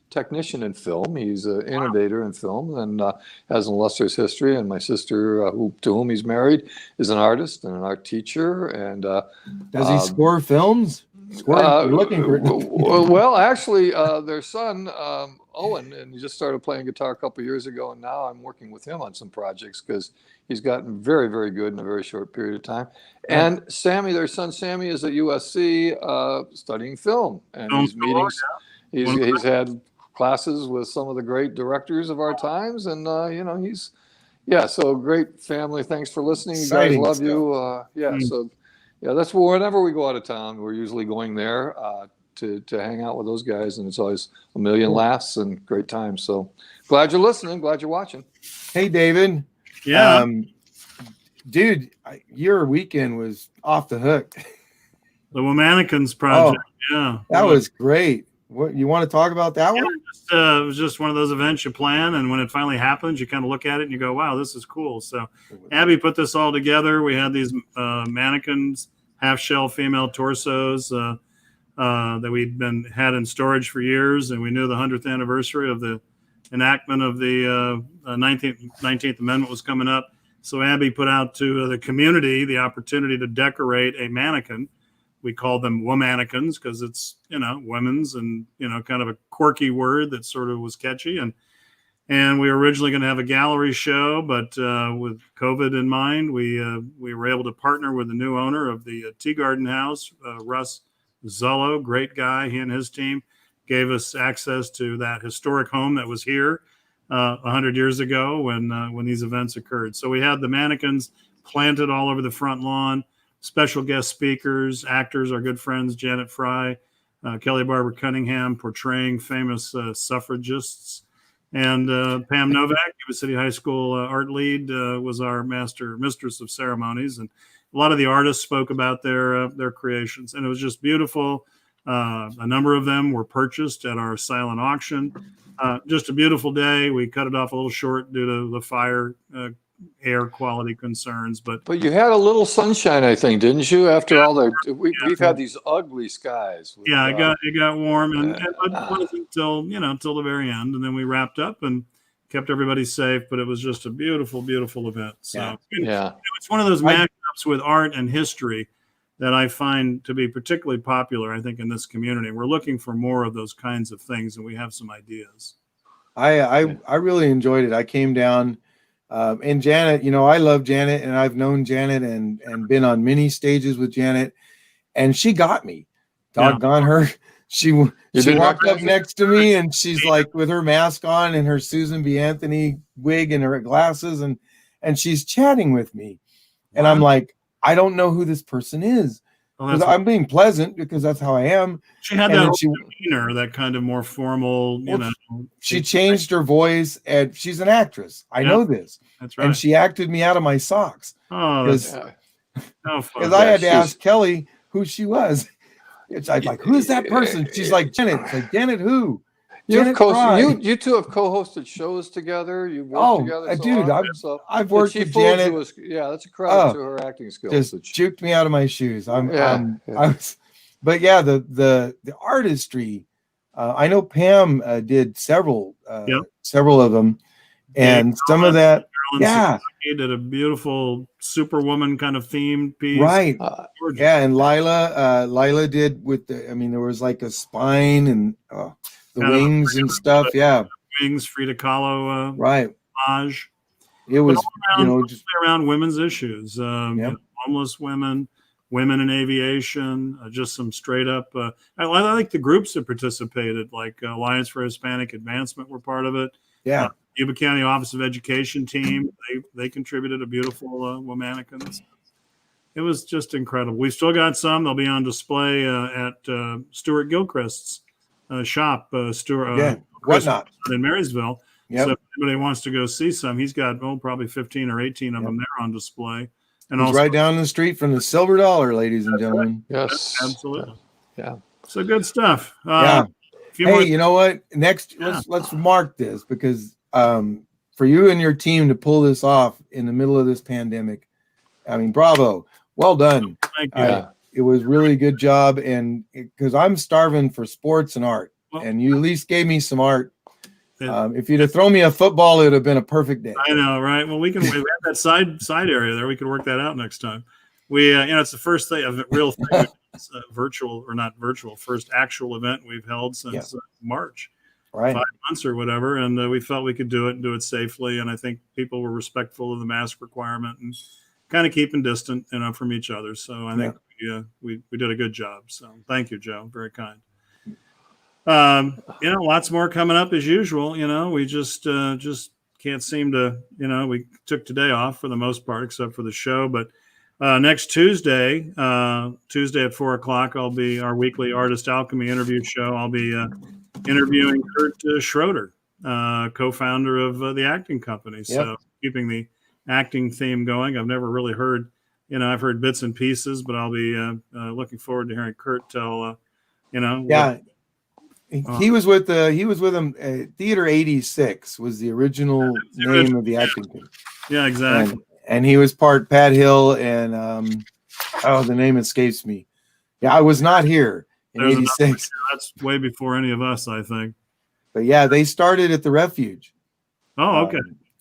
[SPEAKER 2] technician in film. He's an innovator in film and has an illustrious history. And my sister, to whom he's married, is an artist and an art teacher. And
[SPEAKER 1] does he score films? Looking for
[SPEAKER 2] well, actually, their son Owen, and he just started playing guitar a couple of years ago, and now I'm working with him on some projects because he's gotten very, very good in a very short period of time. And Sammy, their son Sammy, is at USC studying film, and he's meetings. He's had classes with some of the great directors of our times, and he's so a great family. Thanks for listening. You guys love you. So. Yeah, that's whenever we go out of town, we're usually going there to hang out with those guys, and it's always a million laughs and great times. So glad you're listening. Glad you're watching.
[SPEAKER 1] Hey, David.
[SPEAKER 3] Yeah.
[SPEAKER 1] Dude, your weekend was off the hook.
[SPEAKER 3] The Womannequins project. Yeah.
[SPEAKER 1] That was great. What you want to talk about that one?
[SPEAKER 3] It was just one of those events you plan, and when it finally happens, you kind of look at it and you go, wow, this is cool. So Abby put this all together. We had these mannequins, half-shell female torsos that we'd had in storage for years, and we knew the 100th anniversary of the enactment of the 19th Amendment was coming up. So Abby put out to the community the opportunity to decorate a mannequin. We called them womannequins because it's, women's and, kind of a quirky word that sort of was catchy. And we were originally going to have a gallery show, but with COVID in mind, we were able to partner with the new owner of the Tea Garden House, Russ Zullo, great guy. He and his team gave us access to that historic home that was here 100 years ago when these events occurred. So we had the mannequins planted all over the front lawn. Special guest speakers, actors, our good friends, Janet Fry, Kelly Barbara Cunningham, portraying famous suffragists. And Pam Novak, Yuba City High School art lead, was our mistress of ceremonies. And a lot of the artists spoke about their creations. And it was just beautiful. A number of them were purchased at our silent auction. Just a beautiful day. We cut it off a little short due to the fire air quality concerns, but
[SPEAKER 2] you had a little sunshine, I think, didn't you? After all we've had these ugly skies.
[SPEAKER 3] It got warm, and it wasn't till the very end, and then we wrapped up and kept everybody safe. But it was just a beautiful, beautiful event. So it's one of those matchups with art and history that I find to be particularly popular. I think in this community, we're looking for more of those kinds of things, and we have some ideas.
[SPEAKER 1] I really enjoyed it. I came down. And Janet, I love Janet, and I've known Janet and been on many stages with Janet, and she got me. Doggone her. She walked up next to me, and she's like with her mask on and her Susan B. Anthony wig and her glasses, and she's chatting with me. And I'm like, I don't know who this person is. I'm being pleasant because that's how I am.
[SPEAKER 3] She had that demeanor, that kind of more formal,
[SPEAKER 1] She changed her voice, and she's an actress. I know this.
[SPEAKER 3] That's right.
[SPEAKER 1] And she acted me out of my socks.
[SPEAKER 3] Oh, that's
[SPEAKER 1] because I had to ask Kelly, who she was. I'm like, who's that person? She's like, Janet. It's like, Janet who? Janet Fry.
[SPEAKER 2] You two have co-hosted shows together. You've worked together. So
[SPEAKER 1] Dude,
[SPEAKER 2] often,
[SPEAKER 1] I've worked
[SPEAKER 2] she
[SPEAKER 1] with
[SPEAKER 2] fooled
[SPEAKER 1] Janet.
[SPEAKER 2] you. Yeah, that's a credit to her acting skills.
[SPEAKER 1] Just juked me out of my shoes. I was, but yeah, the artistry. I know Pam did several of them, and some of that. Yeah,
[SPEAKER 3] he did a beautiful Superwoman kind of themed piece.
[SPEAKER 1] Right. Yeah, and Lila did with the. I mean, there was like a spine and the kind wings and stuff. Yeah,
[SPEAKER 3] wings, Frida Kahlo.
[SPEAKER 1] Right.
[SPEAKER 3] Homage.
[SPEAKER 1] It was
[SPEAKER 3] around, just around women's issues. Homeless women, women in aviation, just some straight up. I like the groups that participated, like Alliance for Hispanic Advancement were part of it.
[SPEAKER 1] Yeah.
[SPEAKER 3] Yuba County Office of Education team, they contributed a beautiful Womanicans. It was just incredible. We've still got some. They'll be on display at Stuart Gilchrist's shop,
[SPEAKER 1] Whatnot
[SPEAKER 3] in Marysville. Yep. So if anybody wants to go see some, he's got probably 15 or 18 of them there on display. And
[SPEAKER 1] he's also right down the street from the Silver Dollar, ladies and gentlemen.
[SPEAKER 2] Yes,
[SPEAKER 3] absolutely.
[SPEAKER 2] Yeah.
[SPEAKER 3] So good stuff.
[SPEAKER 1] Hey, you know what? Next, let's mark this because for you and your team to pull this off in the middle of this pandemic, I mean, bravo, well done.
[SPEAKER 3] Thank you.
[SPEAKER 1] It was really a good job, and because I'm starving for sports and art, and you at least gave me some art. If you'd have thrown me a football, it would have been a perfect day.
[SPEAKER 3] I know, right? Well, we have that side area there. We could work that out next time. We, it's the first thing of real thing. It's virtual or not virtual, first actual event we've held since March, 5 months or whatever. And we felt we could do it and do it safely. And I think people were respectful of the mask requirement and kind of keeping distant, from each other. So I think we did a good job. So thank you, Joe. Very kind. Lots more coming up as usual. We just can't seem to, we took today off for the most part, except for the show. But next Tuesday at 4:00, I'll be our weekly Artist Alchemy interview show. I'll be interviewing Kurt Schroeder, co-founder of the acting company. Yep. So keeping the acting theme going. I've never really heard, I've heard bits and pieces, but I'll be looking forward to hearing Kurt tell,
[SPEAKER 1] he was with him. Theater 86 was the original name of the acting team.
[SPEAKER 3] Yeah, exactly.
[SPEAKER 1] And he was part Pat Hill and the name escapes me. Yeah, I was not here in 86.
[SPEAKER 3] That's way before any of us, I think.
[SPEAKER 1] But yeah, they started at the Refuge.
[SPEAKER 3] Oh, okay.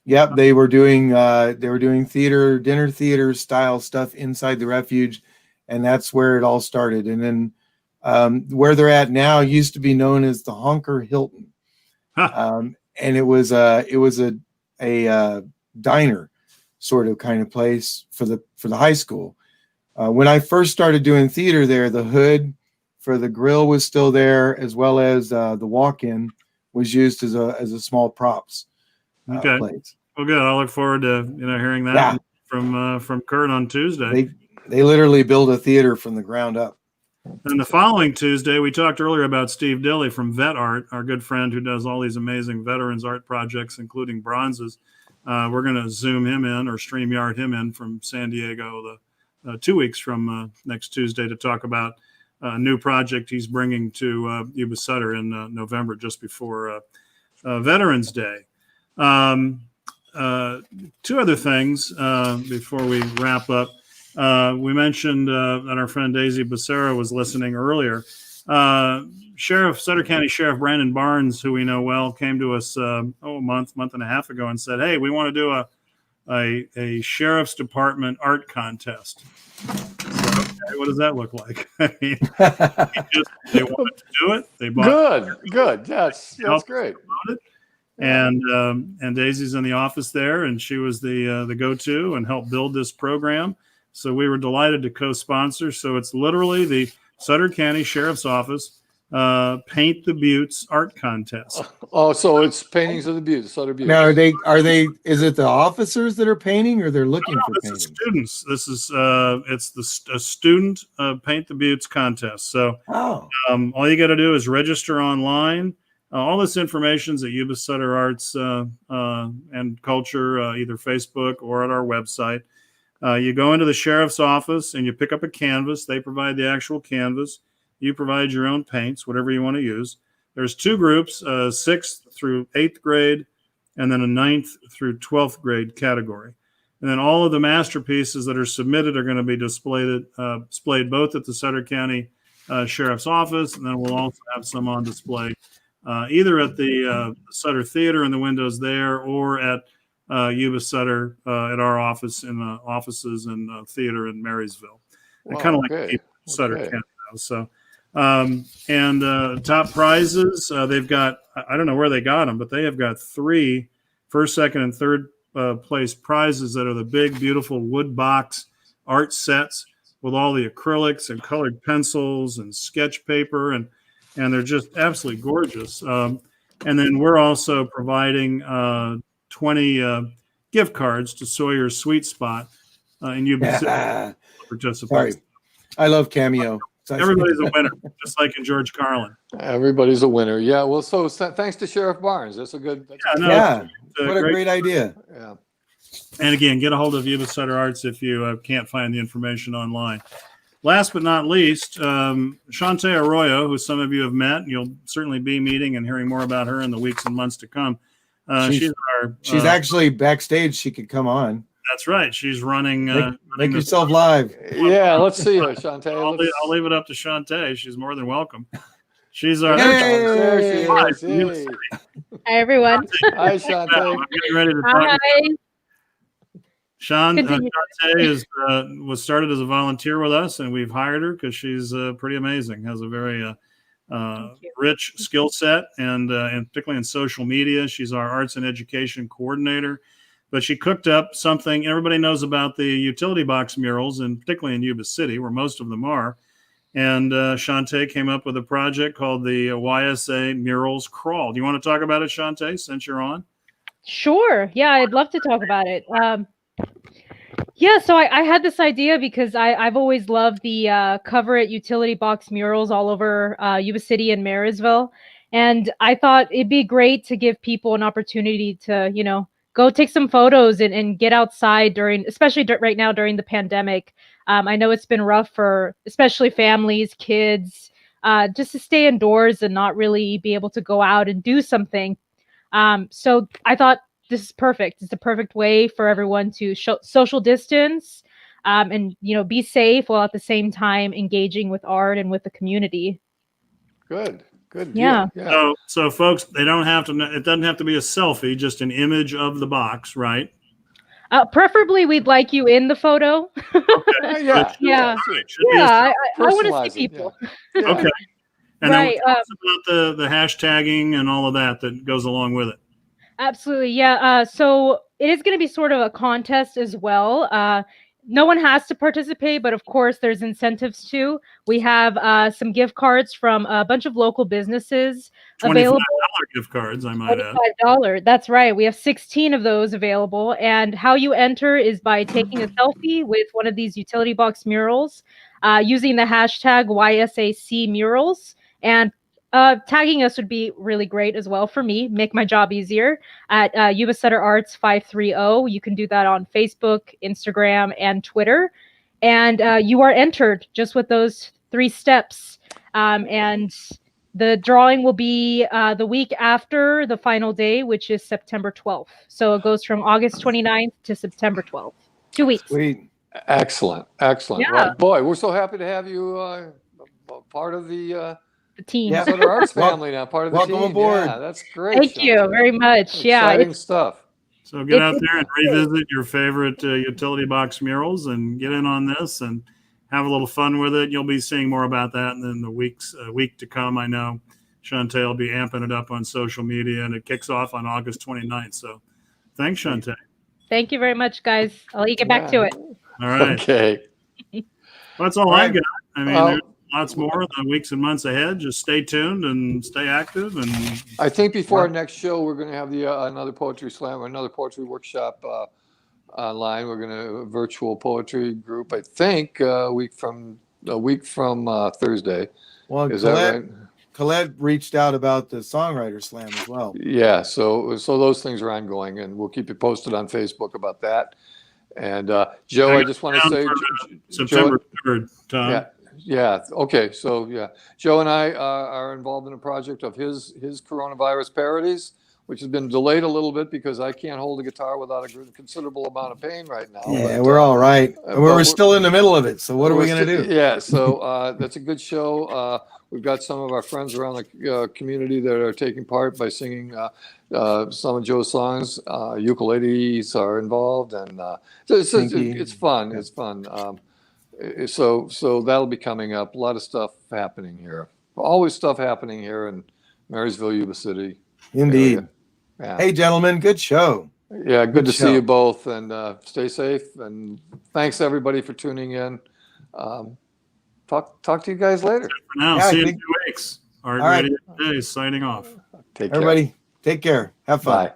[SPEAKER 1] Yep, they were doing dinner theater style stuff inside the Refuge, and that's where it all started. And then where they're at now used to be known as the Honker Hilton, and it was a diner sort of kind of place for the high school. When I first started doing theater there, the hood for the grill was still there, as well as the walk-in was used as a small props place.
[SPEAKER 3] Well, good. I look forward to hearing that from Kurt on Tuesday.
[SPEAKER 1] They literally build a theater from the ground up.
[SPEAKER 3] And the following Tuesday, we talked earlier about Steve Dilley from Vet Art, our good friend who does all these amazing veterans art projects, including bronzes. We're going to Zoom him in or StreamYard him in from San Diego 2 weeks from next Tuesday to talk about a new project he's bringing to Yuba Sutter in November, just before Veterans Day. Two other things before we wrap up. We mentioned that our friend Daisy Becerra was listening earlier. Sutter County Sheriff Brandon Barnes, who we know well, came to us a month and a half ago and said, "Hey, we want to do a sheriff's department art contest." So, okay, what does that look like? I mean, they wanted to do it. They bought
[SPEAKER 2] good. That's great.
[SPEAKER 3] And Daisy's in the office there, and she was the go-to and helped build this program. So we were delighted to co-sponsor. So it's literally the Sutter County Sheriff's Office Paint the Buttes art contest.
[SPEAKER 2] Oh, so it's paintings of the Buttes, Sutter Buttes.
[SPEAKER 1] Now, are they? Is it the officers that are painting, or they're looking for painting?
[SPEAKER 3] This is students. This is it's a student Paint the Buttes contest. So all you got to do is register online. All this information is at Yuba Sutter Arts and Culture, either Facebook or at our website. You go into the sheriff's office and you pick up a canvas. They provide the actual canvas. You provide your own paints, whatever you want to use. There's 2 groups, 6th through 8th grade, and then a 9th through 12th grade category. And then all of the masterpieces that are submitted are going to be displayed both at the Sutter County Sheriff's Office, and then we'll also have some on display either at the Sutter Theater in the windows there, or at Yuba Sutter at our office in the offices and theater in Marysville.
[SPEAKER 2] Wow,
[SPEAKER 3] Kind of like
[SPEAKER 2] okay.
[SPEAKER 3] Sutter County. So, top prizes, they've got, I don't know where they got them, but they have got 3 first, second, and third place prizes that are the big, beautiful wood box art sets with all the acrylics and colored pencils and sketch paper, and they're just absolutely gorgeous. And then we're also providing 20 gift cards to Sawyer's Sweet Spot in Yuba City participants.
[SPEAKER 1] Sorry, I love Cameo.
[SPEAKER 3] Everybody's a winner, just like in George Carlin.
[SPEAKER 2] Everybody's a winner. Yeah. Well, so thanks to Sheriff Barnes. That's a good.
[SPEAKER 1] What a great idea.
[SPEAKER 2] Yeah.
[SPEAKER 3] And again, get a hold of Yuba Sutter Arts if you can't find the information online. Last but not least, Shantae Arroyo, who some of you have met, and you'll certainly be meeting and hearing more about her in the weeks and months to come. She's
[SPEAKER 1] actually backstage. She could come on.
[SPEAKER 3] That's right. She's running.
[SPEAKER 1] Make yourself live.
[SPEAKER 2] Yeah, let's see her, Shantae.
[SPEAKER 3] I'll leave it up to Shantae. She's more than welcome. She's our.
[SPEAKER 2] There she is.
[SPEAKER 5] Hi, everyone.
[SPEAKER 2] Hi, Shantae.
[SPEAKER 3] I'm getting ready to talk. Shantae was started as a volunteer with us, and we've hired her because she's pretty amazing. Has a very rich skill set, and particularly in social media. She's our arts and education coordinator. But she cooked up something everybody knows about the utility box murals, and particularly in Yuba City, where most of them are. And Shantae came up with a project called the YSA Murals Crawl. Do you want to talk about it, Shantae, since you're on?
[SPEAKER 5] Sure. Yeah, I'd love to talk about it. Yeah, so I had this idea because I've always loved the cover it utility box murals all over Yuba City and Marysville. And I thought it'd be great to give people an opportunity to, go take some photos and get outside especially right now during the pandemic. I know it's been rough for especially families, kids, just to stay indoors and not really be able to go out and do something. So I thought this is perfect. It's the perfect way for everyone to social distance and, be safe while at the same time engaging with art and with the community.
[SPEAKER 2] Good.
[SPEAKER 5] Yeah.
[SPEAKER 3] So folks, it doesn't have to be a selfie, just an image of the box, right?
[SPEAKER 5] Preferably, we'd like you in the photo.
[SPEAKER 3] Okay.
[SPEAKER 5] Yeah. I want to see people.
[SPEAKER 2] Yeah.
[SPEAKER 3] Okay. And
[SPEAKER 5] right.
[SPEAKER 3] then about the hashtagging and all of that goes along with it.
[SPEAKER 5] Absolutely. Yeah. So it is going to be sort of a contest as well. No one has to participate, but of course there's incentives too. We have some gift cards from a bunch of local businesses available.
[SPEAKER 3] $25 gift cards, I might add.
[SPEAKER 5] $25. That's right. We have 16 of those available. And how you enter is by taking a selfie with one of these utility box murals, using the hashtag YSAC murals, and tagging us would be really great as well for me, make my job easier, at YubaSutterArts 530. You can do that on Facebook, Instagram, and Twitter. And you are entered just with those 3 steps. And the drawing will be the week after the final day, which is September 12th. So it goes from August 29th to September 12th. 2 weeks.
[SPEAKER 1] Sweet.
[SPEAKER 2] Excellent.
[SPEAKER 5] Yeah.
[SPEAKER 2] Well, boy, we're so happy to have you part of the
[SPEAKER 5] team.
[SPEAKER 1] Yeah.
[SPEAKER 2] Sutter Arts family now, part of the
[SPEAKER 1] Welcome
[SPEAKER 2] team.
[SPEAKER 1] aboard.
[SPEAKER 2] Yeah, that's great.
[SPEAKER 5] Thank you very much.
[SPEAKER 2] Exciting stuff.
[SPEAKER 3] So get out there and revisit your favorite utility box murals and get in on this and have a little fun with it. You'll be seeing more about that in the week to come. I know Shantae will be amping it up on social media, and it kicks off on August 29th. So thanks, Shantae.
[SPEAKER 5] Thank you very much, guys. I'll let you get back to it.
[SPEAKER 3] All right.
[SPEAKER 2] Okay.
[SPEAKER 3] Well, that's all
[SPEAKER 1] Right.
[SPEAKER 3] I've got. I mean, there's lots more in the weeks and months ahead. Just stay tuned and stay active. And
[SPEAKER 2] I think before our next show, we're going to have another poetry slam or another poetry workshop online. We're going to a virtual poetry group. I think a week from Thursday.
[SPEAKER 1] Well,
[SPEAKER 2] Is that right?
[SPEAKER 1] Colette reached out about the songwriter slam as well.
[SPEAKER 2] Yeah. So those things are ongoing, and we'll keep you posted on Facebook about that. And Joe, I just want to say,
[SPEAKER 3] September 3rd, Tom.
[SPEAKER 2] yeah, yeah, okay, so yeah, Joe and I are involved in a project of his coronavirus parodies, which has been delayed a little bit because I can't hold a guitar without a considerable amount of pain right now.
[SPEAKER 1] Yeah,
[SPEAKER 2] but,
[SPEAKER 1] we're all right.
[SPEAKER 2] but
[SPEAKER 1] We're still in the middle of it. So what are we going to do?
[SPEAKER 2] Yeah, so that's a good show. We've got some of our friends around the community that are taking part by singing some of Joe's songs. Ukuleles are involved, and so it's fun.
[SPEAKER 1] Yeah.
[SPEAKER 2] It's fun. So that'll be coming up. A lot of stuff happening here. Always stuff happening here in Marysville, Yuba City.
[SPEAKER 1] Indeed.
[SPEAKER 2] Area. Yeah.
[SPEAKER 1] Hey, gentlemen, good show.
[SPEAKER 2] Yeah, good to
[SPEAKER 1] show.
[SPEAKER 2] see you both, and stay safe. And thanks everybody for tuning in. Talk to you guys later.
[SPEAKER 3] For now,
[SPEAKER 1] Yeah,
[SPEAKER 3] see you in 2 weeks. Art
[SPEAKER 1] All right.
[SPEAKER 3] Radio Today is signing off.
[SPEAKER 2] Take care.
[SPEAKER 1] Everybody, take care. Have fun.
[SPEAKER 2] Bye.